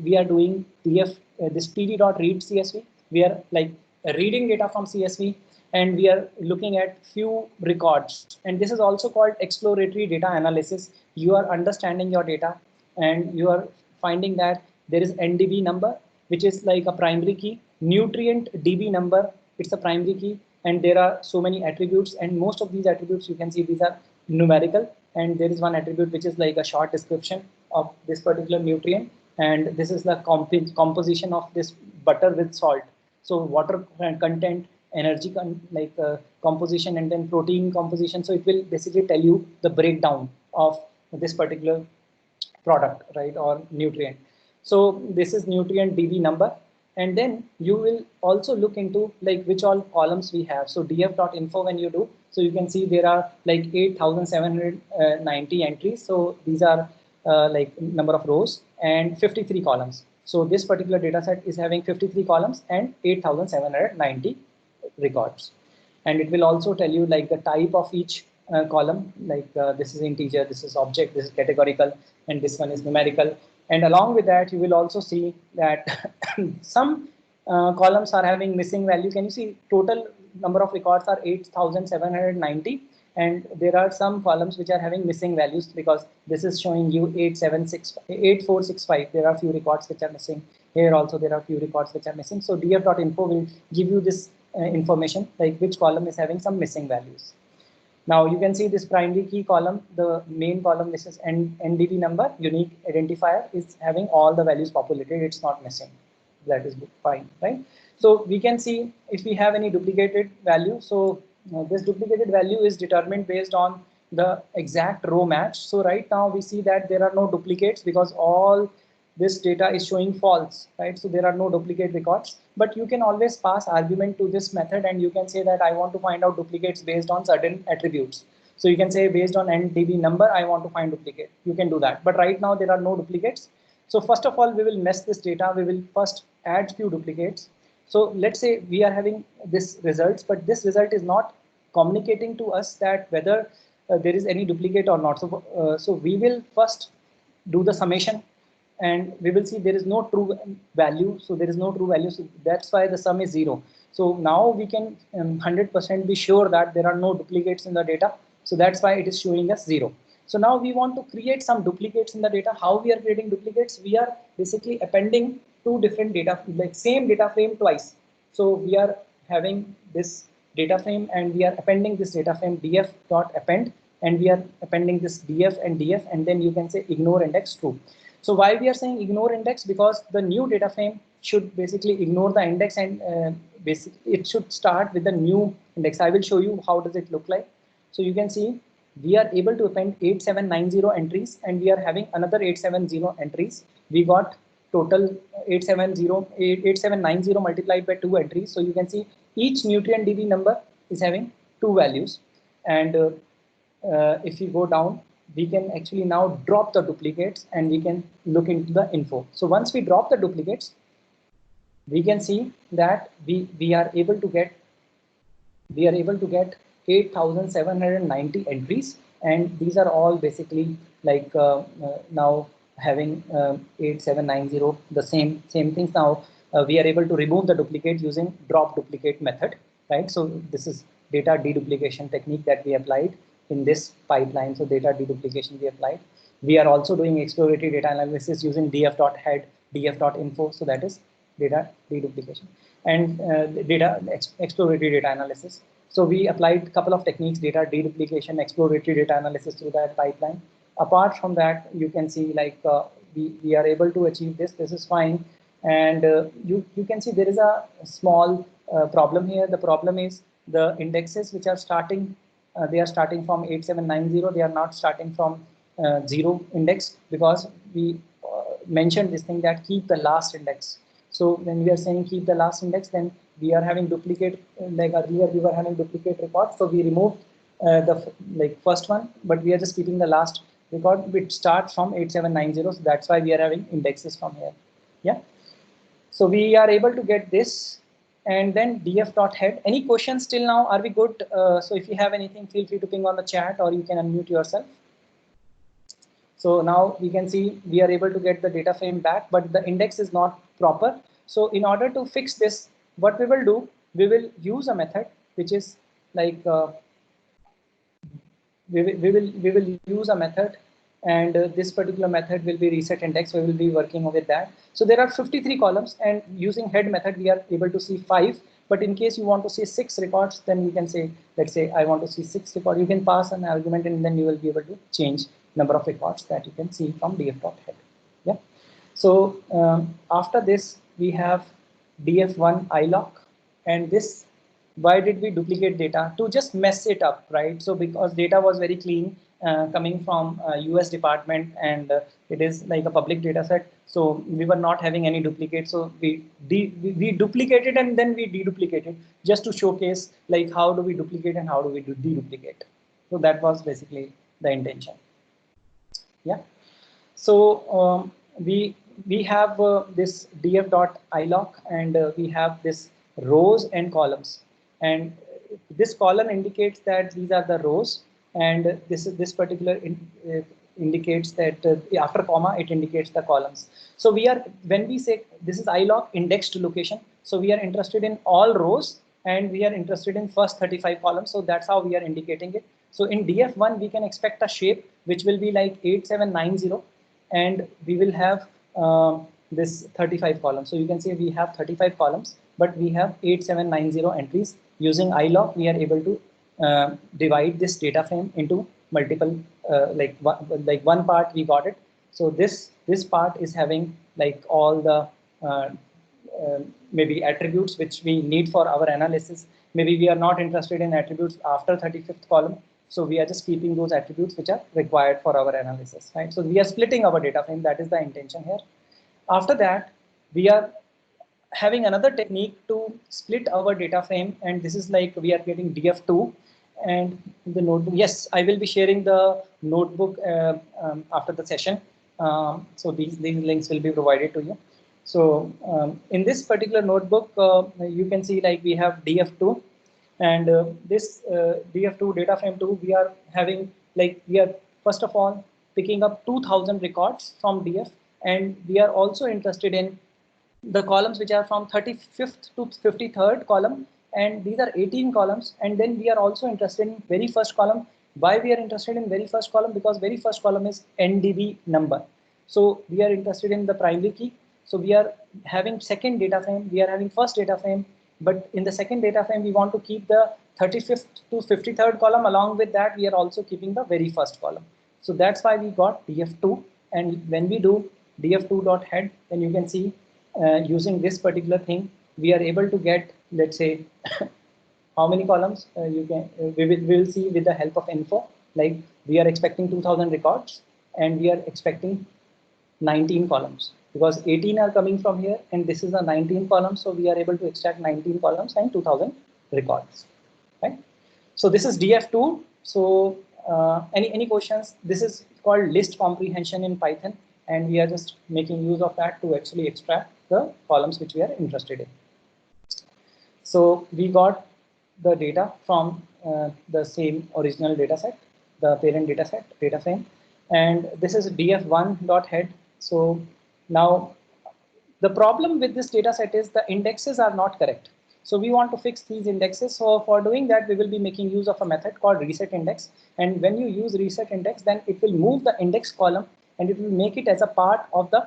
we are doing df this pd.read CSV. We are like reading data from CSV, and we are looking at few records. And this is also called exploratory data analysis. You are understanding your data, and you are finding that there is NDB number, which is like a primary key, nutrient DB number, it's a primary key, and there are so many attributes, and most of these attributes you can see these are numerical, and there is one attribute which is like a short description of this particular nutrient, and this is the composition of this butter with salt. So water content, energy composition, and then protein composition. So it will basically tell you the breakdown of this particular product, right, or nutrient. So this is nutrient DB number, And then you will also look into like which all columns we have. So df.info when you do, so you can see there are like 8,790 entries. So these are like number of rows and 53 columns. So this particular data set is having 53 columns and 8,790 records. And it will also tell you like the type of each column, like this is integer, this is object, this is categorical, and this one is numerical. And along with that, you will also see that some columns are having missing value. Can you see total number of records are 8,790, and there are some columns which are having missing values because this is showing you 8465. There are few records which are missing. Here also there are few records which are missing. So df.info will give you this information like which column is having some missing values. Now you can see this primary key column, the main column, this is NDB number, unique identifier, is having all the values populated. It's not missing. That is fine, right? So we can see if we have any duplicated value. So this duplicated value is determined based on the exact row match. So right now we see that there are no duplicates because all this data is showing false, right? So there are no duplicate records, but you can always pass argument to this method and you can say that I want to find out duplicates based on certain attributes. So you can say based on NDB number, I want to find duplicate. You can do that, but right now there are no duplicates. So first of all, we will mesh this data. We will first add few duplicates. So let's say we are having this results, but this result is not communicating to us that whether there is any duplicate or not. So we will first do the summation, and we will see there is no true value. So there is no true value. So that's why the sum is 0. So now we can 100% be sure that there are no duplicates in the data. So that's why it is showing us 0. So now we want to create some duplicates in the data. How we are creating duplicates? We are basically appending two different data, like same data frame twice. So we are having this data frame and we are appending this data frame df.append, and we are appending this df and df, and then you can say ignore index true. So why we are saying ignore index? Because the new data frame should basically ignore the index and basically it should start with the new index. I will show you how does it look like. So you can see we are able to append 8790 entries and we are having another 870 entries. We got total 8790 multiplied by 2 entries. So you can see each nutrient DB number is having 2 values. And if you go down, we can actually now drop the duplicates and we can look into the info. So once we drop the duplicates, we can see that we are able to get 8,790 entries, and these are all basically like now having 8790, the same things. Now we are able to remove the duplicate using drop duplicate method, right? So this is data deduplication technique that we applied in this pipeline. So data deduplication we applied. We are also doing exploratory data analysis using df.head, df.info. So that is data deduplication and exploratory data analysis. So we applied a couple of techniques, data deduplication, exploratory data analysis through that pipeline. Apart from that, you can see like we are able to achieve this. This is fine. And you can see there is a small problem here. The problem is the indexes which are starting, they are starting from 8790. They are not starting from 0 index, because we mentioned this thing that keep the last index. So when we are saying keep the last index, then we are having duplicate, like earlier we were having duplicate records. So we removed the first one, but we are just keeping the last record which starts from 8790. So that's why we are having indexes from here. Yeah. So we are able to get this, and then df.head. Any questions till now? Are we good? So if you have anything, feel free to ping on the chat or you can unmute yourself. So now we can see we are able to get the data frame back, but the index is not proper. So in order to fix this, what we will do, we will use a method which is like we will use a method, and this particular method will be reset index. We will be working with that. So there are 53 columns, and using head method we are able to see 5. But in case you want to see 6 records, then you can say, let's say I want to see 6 records. You can pass an argument and then you will be able to change number of records that you can see from df.head. Yeah. So after this we have df1 iloc, and this, why did we duplicate data? To just mess it up, right? So because data was very clean coming from US department, and it is like a public data set. So we were not having any duplicate. So we duplicated and then we deduplicated just to showcase like how do we duplicate and how do we deduplicate. So that was basically the intention. Yeah. So we have this df.iloc, and we have this rows and columns, and this column indicates that these are the rows, and this particular indicates that after comma it indicates the columns. So we are, when we say this is iloc indexed location, so we are interested in all rows and we are interested in first 35 columns. So that's how we are indicating it. So in df1 we can expect a shape which will be like 8790, and we will have this 35 columns. So you can see we have 35 columns, but we have 8790 entries. Using iloc, we are able to divide this data frame into multiple, like one part we got it. So this part is having like all the maybe attributes which we need for our analysis. Maybe we are not interested in attributes after 35th column. So we are just keeping those attributes which are required for our analysis, right? So we are splitting our data frame. That is the intention here. After that, we are having another technique to split our data frame, and this is like we are getting df2 and the notebook. Yes, I will be sharing the notebook after the session. So these links will be provided to you. So in this particular notebook, you can see like we have df2, and this df2 data frame 2, we are having like, we are first of all picking up 2000 records from df, and we are also interested in the columns which are from 35th to 53rd column, and these are 18 columns. And then we are also interested in very first column. Why we are interested in very first column? Because very first column is NDB number. So we are interested in the primary key. So we are having second data frame, we are having first data frame, but in the second data frame we want to keep the 35th to 53rd column. Along with that, we are also keeping the very first column. So that's why we got df2. And when we do df2.head, then you can see using this particular thing, we are able to get, let's say, how many columns we will see with the help of info. Like we are expecting 2000 records and we are expecting 19 columns, because 18 are coming from here and this is a 19 column. So we are able to extract 19 columns and 2000 records, right? So this is df2. So any questions? This is called list comprehension in Python, and we are just making use of that to actually extract the columns which we are interested in. So we got the data from the same original data set, the parent data set, data frame, and this is df1.head. So now the problem with this data set is the indexes are not correct. So we want to fix these indexes. So for doing that, we will be making use of a method called reset index. And when you use reset index, then it will move the index column and it will make it as a part of the,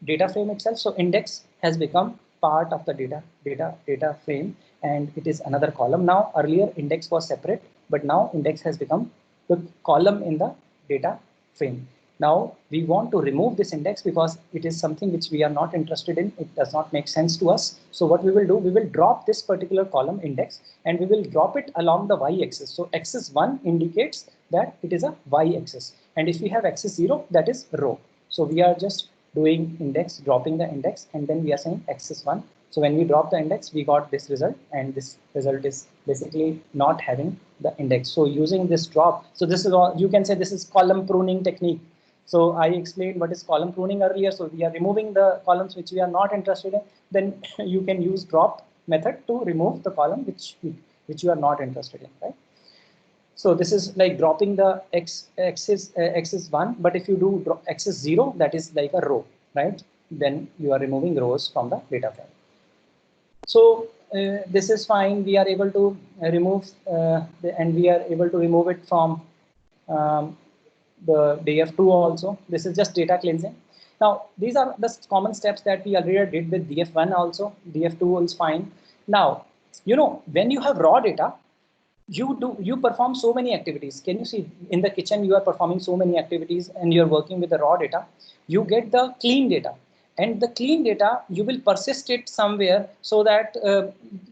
data frame itself. So index has become part of the data frame, and it is another column now. Earlier index was separate, but now index has become the column in the data frame. Now we want to remove this index because it is something which we are not interested in. It does not make sense to us. So what we will do, we will drop this particular column index and we will drop it along the y-axis. So axis 1 indicates that it is a y-axis, and if we have axis 0, that is row. So we are just doing index, dropping the index, and then we are saying axis 1. So when we drop the index, we got this result, and this result is basically not having the index. So using this drop, so this is all, you can say this is column pruning technique. So I explained what is column pruning earlier. So we are removing the columns which we are not interested in. Then you can use drop method to remove the column which you are not interested in, right? So this is like dropping the axis 1, but if you do drop axis 0, that is like a row, right? Then you are removing rows from the data frame. So this is fine. We are able to remove and we are able to remove it from the df2 also. This is just data cleansing. Now these are the common steps that we already did with df1 also. df2 is fine. Now, you know, when you have raw data, you perform so many activities. Can you see in the kitchen you are performing so many activities and you're working with the raw data? You get the clean data, And the clean data, you will persist it somewhere so that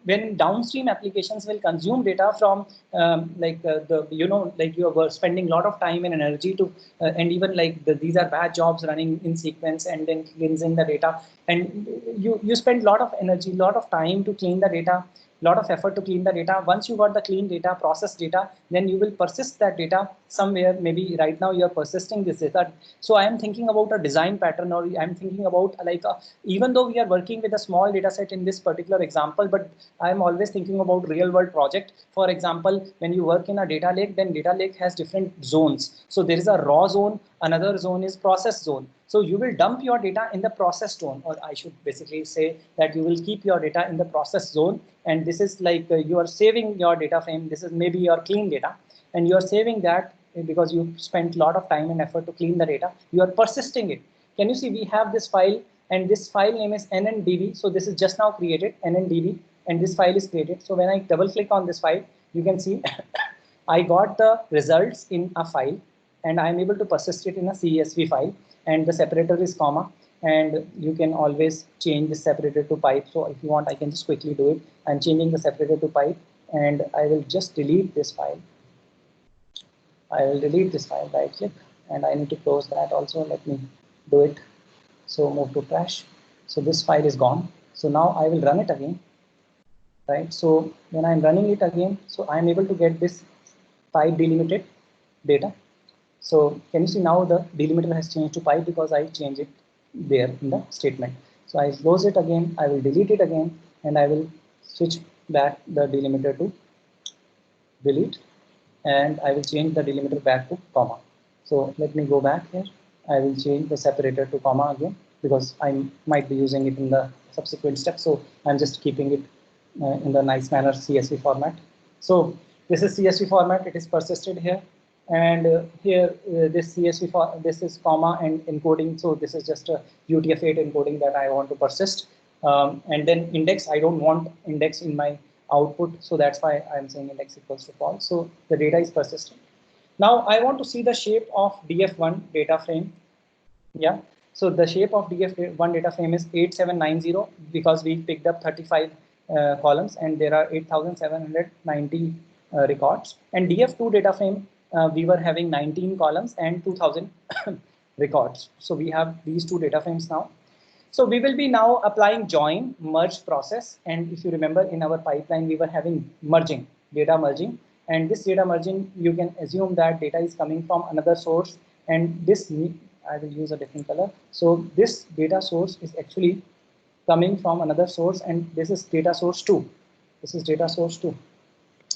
when downstream applications will consume data from like you were spending a lot of time and energy to and even like these are batch jobs running in sequence and then cleansing the data, and you spend a lot of energy, lot of time to clean the data, lot of effort to clean the data. Once you got the clean data, processed data, then you will persist that data somewhere. Maybe right now you're persisting this data. So I am thinking about a design pattern, or I'm thinking about like even though we are working with a small data set in this particular example, but I'm always thinking about real world project. For example, when you work in a data lake, then data lake has different zones. So there is a raw zone, another zone is process zone. So you will dump your data in the process zone, or I should basically say that you will keep your data in the process zone. And this is like you are saving your data frame. This is maybe your clean data, and you are saving that because you spent a lot of time and effort to clean the data. You are persisting it. Can you see we have this file, and this file name is NNDB. So this is just now created, NNDB, and this file is created. So when I double click on this file, you can see I got the results in a file, and I am able to persist it in a CSV file, and the separator is comma, and you can always change the separator to pipe. So if you want, I can just quickly do it. I'm changing the separator to pipe, and I will just delete this file. I will delete this file, right click, and I need to close that also. Let me do it. So move to trash. So this file is gone. So now I will run it again, right? So when I'm running it again, so I'm able to get this pipe delimited data. So can you see now the delimiter has changed to pipe because I changed it there in the statement. So I close it again, I will delete it again, and I will switch back the delimiter to delete, and I will change the delimiter back to comma. So let me go back here. I will change the separator to comma again because I might be using it in the subsequent step. So I'm just keeping it in the nice manner CSV format. So this is CSV format. It is persisted here, and here this CSV this is comma and encoding. So this is just a UTF-8 encoding that I want to persist, and then index. I don't want index in my output, so that's why I'm saying index equals to false. So the data is persistent. Now I want to see the shape of DF1 data frame. Yeah, so the shape of DF1 data frame is 8790 because we picked up 35 columns and there are 8790 records. And DF2 data frame, we were having 19 columns and 2000 records. So we have these two data frames now. So we will be now applying join merge process. And if you remember in our pipeline, we were having merging, data merging. And this data merging, you can assume that data is coming from another source. And this, I will use a different color. So this data source is actually coming from another source. And this is data source 2. This is data source 2.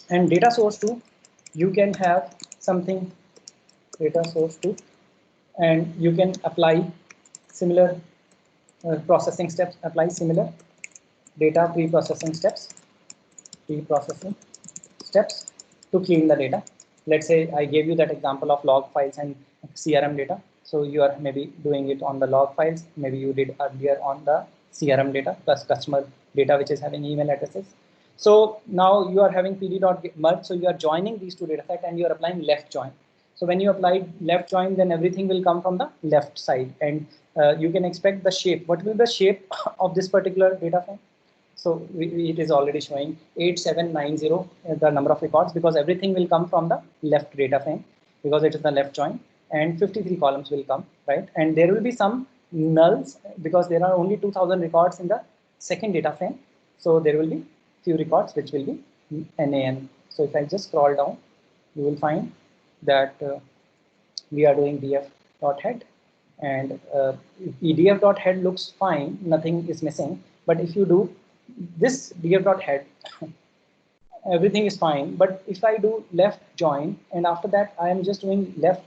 And data source 2, you can have something data source 2. And you can apply similar processing steps, apply similar data pre-processing steps to clean the data. Let's say I gave you that example of log files and CRM data. So you are maybe doing it on the log files. Maybe you did earlier on the CRM data plus customer data, which is having email addresses. So now you are having pd.merge. So you are joining these two data sets and you are applying left join. So when you apply left join, then everything will come from the left side, and you can expect the shape. What will be the shape of this particular data frame? So it is already showing 8790 the number of records because everything will come from the left data frame because it is the left join, and 53 columns will come, right? And there will be some nulls because there are only 2000 records in the second data frame. So there will be few records which will be NaN. So if I just scroll down, you will find that we are doing df.head, and df.head looks fine, nothing is missing. But if you do this df.head, everything is fine. But if I do left join and after that I am just doing left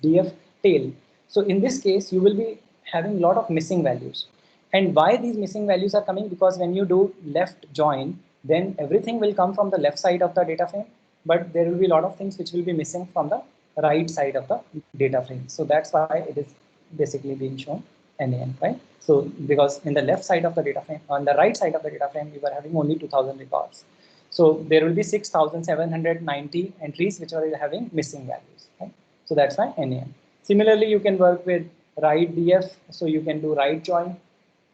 df tail, so in this case you will be having a lot of missing values. And why these missing values are coming? Because when you do left join, then everything will come from the left side of the data frame, but there will be a lot of things which will be missing from the right side of the data frame. So that's why it is basically being shown NaN, right? So because in the left side of the data frame, on the right side of the data frame, we were having only 2000 records. So there will be 6790 entries which are having missing values, right? So that's why NaN. Similarly, you can work with write df. So you can do write join.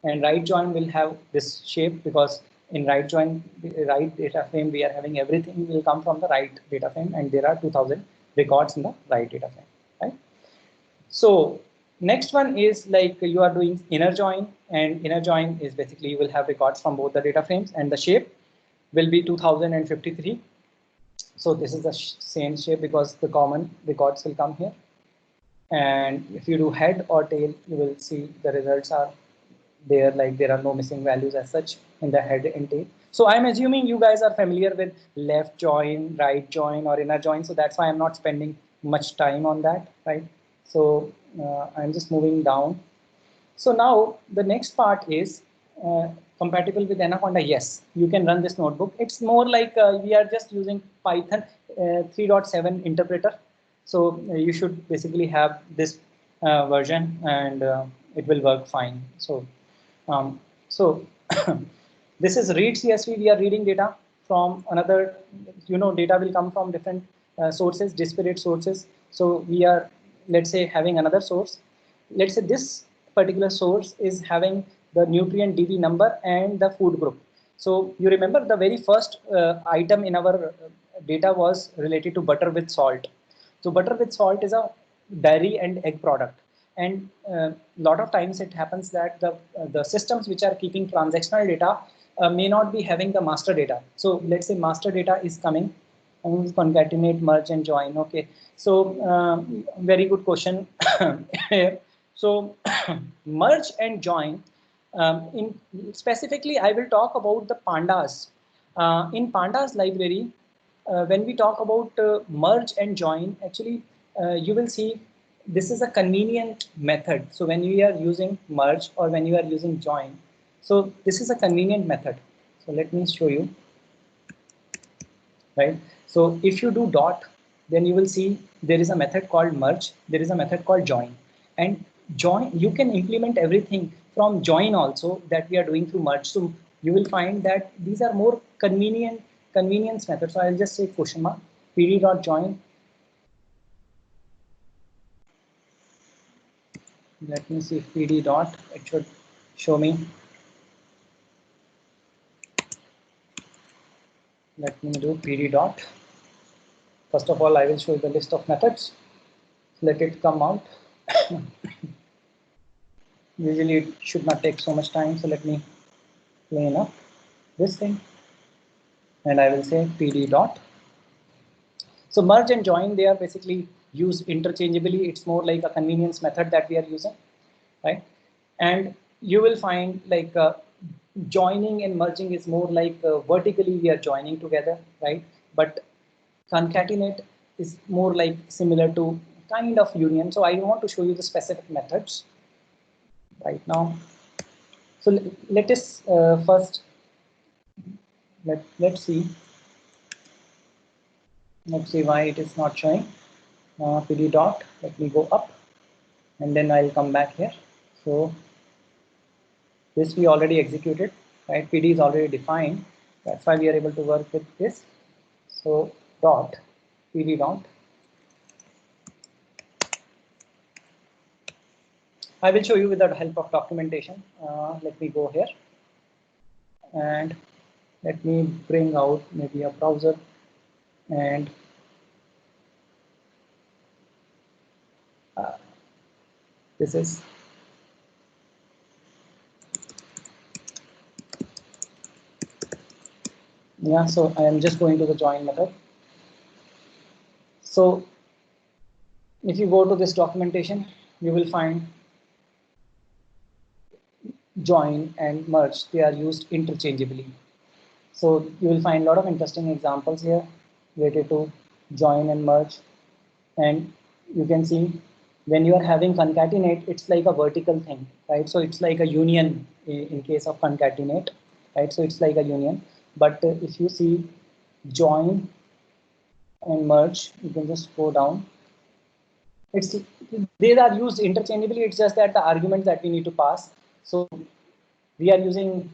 and right join will have this shape, because in right join, right data frame, we are having everything will come from the right data frame, and there are 2000 records in the right data frame, right? So next one is like you are doing inner join, and inner join is basically you will have records from both the data frames, and the shape will be 2053. So this is the same shape because the common records will come here. And if you do head or tail, you will see the results are there, like there are no missing values as such in the head and tail. So I'm assuming you guys are familiar with left join, right join, or inner join. So that's why I'm not spending much time on that, right? So I'm just moving down. So now the next part is compatible with Anaconda. Yes, you can run this notebook. It's more like we are just using Python 3.7 interpreter. So you should basically have this version, and it will work fine. So so this is read CSV. We are reading data from another, data will come from different sources, disparate sources. So we are, let's say, having another source. Let's say this particular source is having the nutrient DB number and the food group. So you remember the very first item in our data was related to butter with salt. So butter with salt is a dairy and egg product. And a lot of times it happens that the systems which are keeping transactional data may not be having the master data. So let's say master data is coming, and concatenate, merge, and join. Okay, so very good question. So merge and join. In specifically, I will talk about the pandas. In pandas library, when we talk about merge and join, actually you will see this is a convenient method. So when you are using merge or when you are using join, so this is a convenient method. So let me show you, right? So if you do dot, then you will see there is a method called merge, there is a method called join, and join, you can implement everything from join also that we are doing through merge. So you will find that these are more convenience methods. So I'll just say question mark pd.join. Let me see if pd dot, it should show me. Let me do pd dot. First of all, I will show you the list of methods. Let it come out. Usually it should not take so much time. So let me clean up this thing, and I will say pd dot. So merge and join, they are basically used interchangeably. It's more like a convenience method that we are using, right? And you will find like joining and merging is more like vertically we are joining together, right? But concatenate is more like similar to kind of union. So I want to show you the specific methods right now. So let us first let's see why it is not showing. PD dot, let me go up, and then I'll come back here. So this we already executed, right? PD is already defined. That's why we are able to work with this. So dot, PD dot. I will show you with the help of documentation. Let me go here, and let me bring out maybe a browser, and this is so I am just going to the join method. So if you go to this documentation, you will find join and merge, they are used interchangeably. So you will find a lot of interesting examples here related to join and merge. And you can see when you are having concatenate, it's like a vertical thing, right? So it's like a union in case of concatenate, right? So it's like a union. But if you see join and merge, you can just go down. They are used interchangeably. It's just that the arguments that we need to pass. So we are using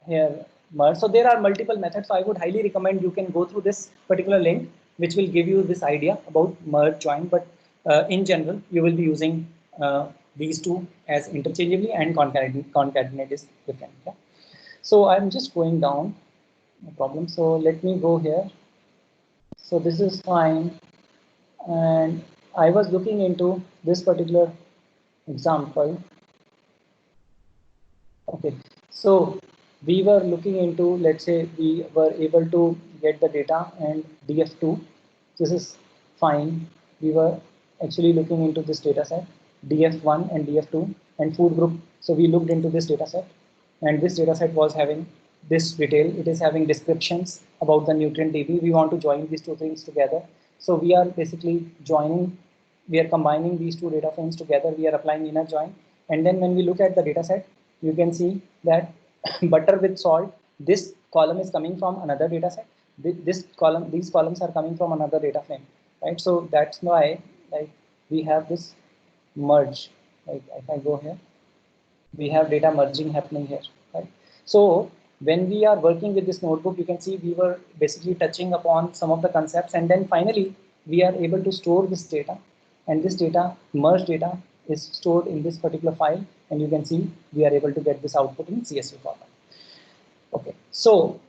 here merge. So there are multiple methods. So I would highly recommend you can go through this particular link, which will give you this idea about merge, join. But in general, you will be using these two as interchangeably, and concatenate is different. Yeah? So I'm just going down, no problem. So let me go here. So this is fine. And I was looking into this particular example. Okay, so we were looking into, let's say we were able to get the data and DF2. This is fine. We were actually looking into this data set, DF1 and DF2 and food group. So we looked into this data set, and this data set was having this detail. It is having descriptions about the nutrient DB. We want to join these two things together. So we are basically we are combining these two data frames together. We are applying inner join. And then when we look at the data set, you can see that butter with salt, this column is coming from another data set. These columns are coming from another data frame, right? So that's why like we have this merge. Like if I go here, we have data merging happening here, right? So when we are working with this notebook, you can see we were basically touching upon some of the concepts, and then finally we are able to store this data, and this data, merged data, is stored in this particular file, and you can see we are able to get this output in CSV format. Okay, so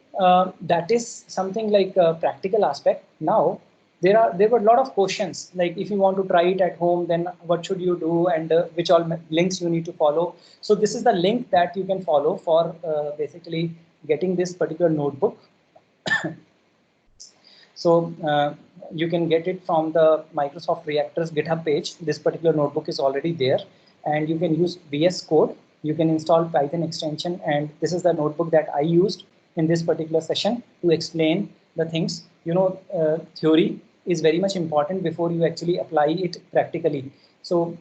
that is something like a practical aspect. Now there were a lot of questions, like if you want to try it at home, then what should you do, and which all links you need to follow. So this is the link that you can follow for basically getting this particular notebook. So you can get it from the Microsoft Reactors GitHub page. This particular notebook is already there, and you can use VS Code. You can install Python extension, and this is the notebook that I used in this particular session to explain the things. Theory is very much important before you actually apply it practically. So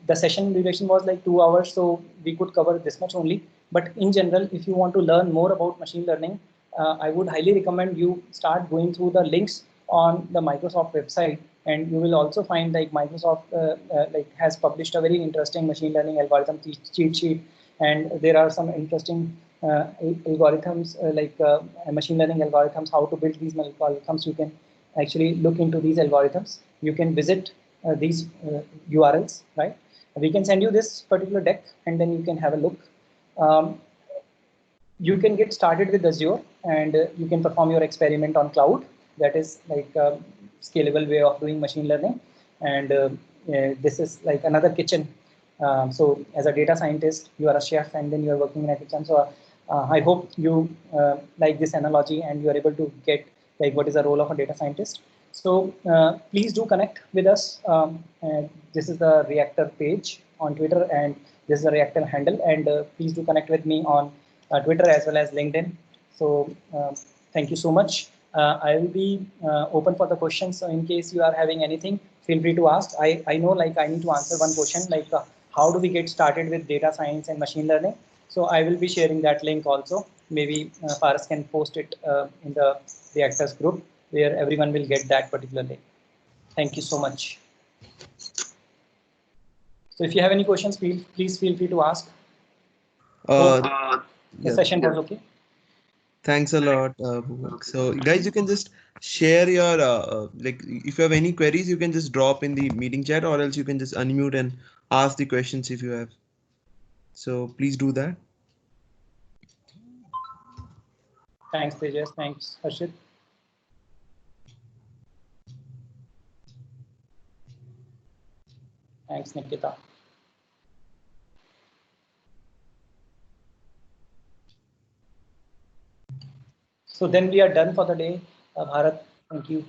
the session duration was like 2 hours, so we could cover this much only. But in general, if you want to learn more about machine learning, I would highly recommend you start going through the links on the Microsoft website, and you will also find like Microsoft has published a very interesting machine learning algorithm cheat sheet, and there are some interesting algorithms machine learning algorithms, how to build these algorithms. You can actually look into these algorithms. You can visit these URLs, right? We can send you this particular deck, and then you can have a look. You can get started with Azure, and you can perform your experiment on cloud. That is like a scalable way of doing machine learning. And this is like another kitchen. So as a data scientist, you are a chef, and then you are working in a kitchen. So I hope you like this analogy, and you are able to get like what is the role of a data scientist. So please do connect with us. This is the Reactor page on Twitter, and this is the Reactor handle. And please do connect with me on Twitter as well as LinkedIn. So thank you so much. I will be open for the questions. So in case you are having anything, feel free to ask. I know like I need to answer one question, like how do we get started with data science and machine learning? So I will be sharing that link also. Maybe Faris can post it in the Reactors group, where everyone will get that particular link. Thank you so much. So if you have any questions, please feel free to ask. The session was okay. Thanks a lot. So guys, you can just share your like if you have any queries, you can just drop in the meeting chat, or else you can just unmute and ask the questions if you have. So please do that. Thanks, Tejas. Thanks, Harshit. Thanks, Nikita. So then we are done for the day. Bharat, thank you.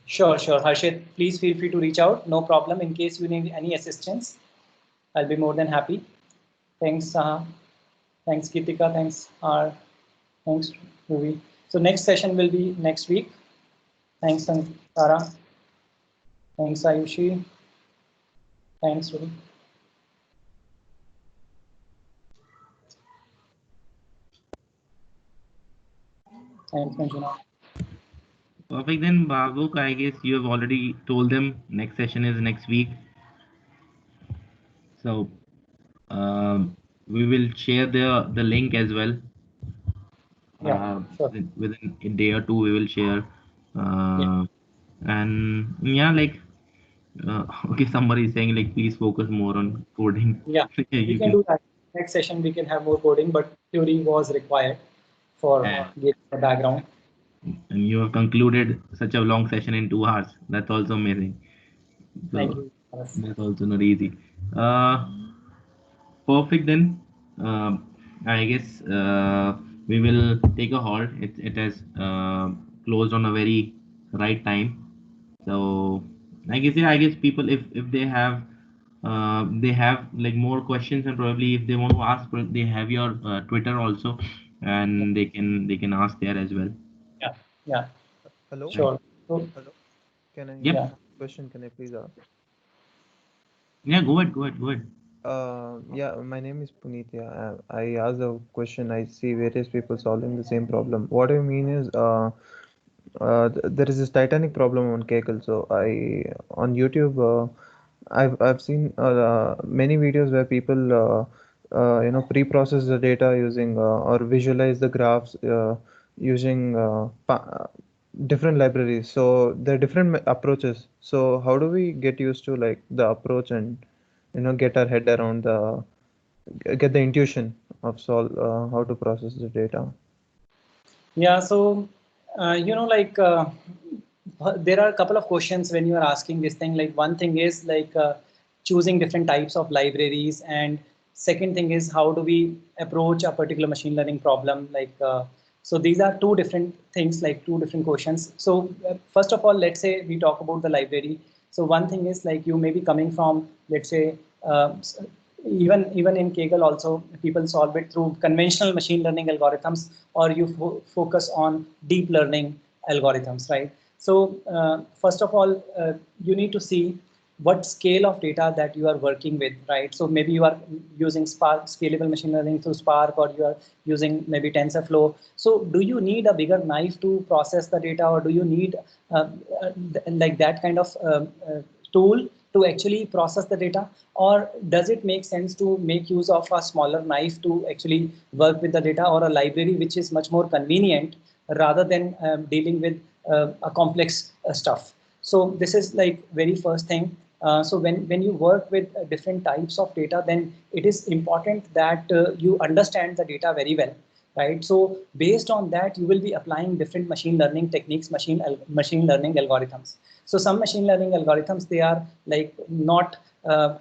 Sure. Harshit, please feel free to reach out. No problem. In case you need any assistance, I'll be more than happy. Thanks, thanks, Kitika. Thanks, R. Thanks, Ruby. So next session will be next week. Thanks, Tara. Thanks, Ayushi. Thanks, Ruby. Thanks, Manjuna. Perfect. Then, Babuk, I guess you have already told them next session is next week. So we will share the link as well. Yeah, sure. Within a day or two, we will share. And yeah, like okay, somebody is saying like please focus more on coding. Yeah, we You can can, do that. Next session we can have more coding, but theory was required for and getting the background. you have concluded such a long session in 2 hours. That's also amazing. Thank So you, Paras. that's also not easy. Uh, Perfect then. I guess we will take a halt. It has closed on a very right time. So I guess yeah, I guess people if they have like more questions, and probably if they want to ask, they have your Twitter also, and they can ask there as well. Yeah, yeah, Hello? Right. sure. So, Hello? Can I Yep. yeah, ask a question? Can I please ask? Yeah. Go ahead. Go ahead. Go ahead. Yeah, my name is Puneet. Yeah, I asked a question. I see various people solving the same problem. What I mean is, there is this Titanic problem on Kaggle. So on YouTube, I've seen many videos where people pre-process the data using or visualize the graphs using different libraries. So there are different approaches. So how do we get used to like the approach and get our head around get the intuition of how to process the data? yeah. So, there are a couple of questions when you are asking this thing. Like one thing is like choosing different types of libraries, and second thing is how do we approach a particular machine learning problem. So these are two different things, like two different questions. So first of all, let's say we talk about the library. So one thing is like you may be coming from, let's say, even in Kaggle also people solve it through conventional machine learning algorithms, or you focus on deep learning algorithms, right? So first of all, you need to see what scale of data that you are working with, right? So maybe you are using Spark, scalable machine learning through Spark, or you are using maybe TensorFlow. So do you need a bigger knife to process the data, or do you need like that kind of tool to actually process the data? Or does it make sense to make use of a smaller knife to actually work with the data, or a library which is much more convenient rather than dealing with a complex stuff? So this is like very first thing. So when you work with different types of data, then it is important that you understand the data very well, right? So based on that, you will be applying different machine learning techniques, machine learning algorithms. So some machine learning algorithms, they are like not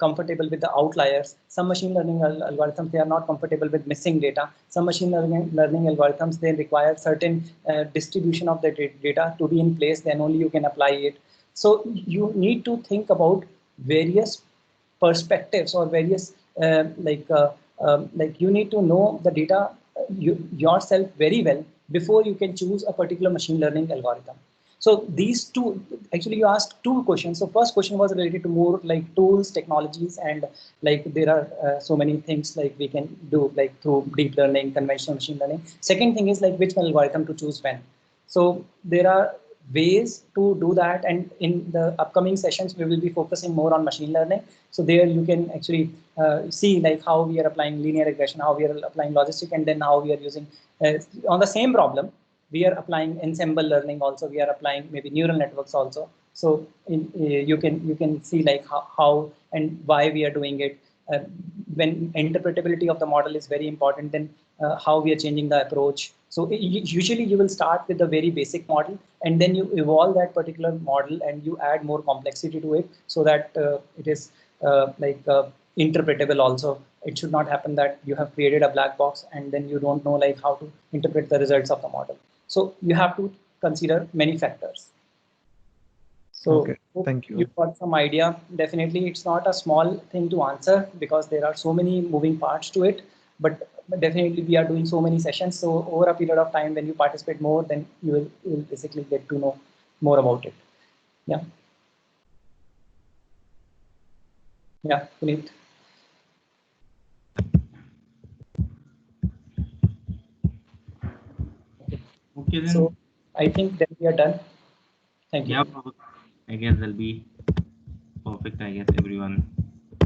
comfortable with the outliers. Some machine learning algorithms, they are not comfortable with missing data. Some machine learning algorithms, they require certain distribution of the data to be in place, then only you can apply it. So you need to think about various perspectives, or various like you need to know the data yourself very well before you can choose a particular machine learning algorithm. So these two, actually you asked two questions. So first question was related to more like tools, technologies, and like there are so many things like we can do like through deep learning, conventional machine learning. Second thing is like which algorithm to choose when. So there are ways to do that, and in the upcoming sessions we will be focusing more on machine learning. So there you can actually see like how we are applying linear regression, how we are applying logistic, and then how we are using on the same problem we are applying ensemble learning also, we are applying maybe neural networks also. So you can see like how and why we are doing it. When interpretability of the model is very important, then how we are changing the approach. So usually you will start with a very basic model, and then you evolve that particular model and you add more complexity to it, so that it is interpretable also. It should not happen that you have created a black box and then you don't know like how to interpret the results of the model. So you have to consider many factors. So Okay, thank you you. got some idea. Definitely, it's not a small thing to answer because there are so many moving parts to it. But definitely, we are doing so many sessions. So over a period of time, when you participate more, then you will basically get to know more about it. Yeah. Yeah, Puneet. Okay. Okay So then. I think that we are done. Thank Yeah, you. I guess that'll be perfect. I guess everyone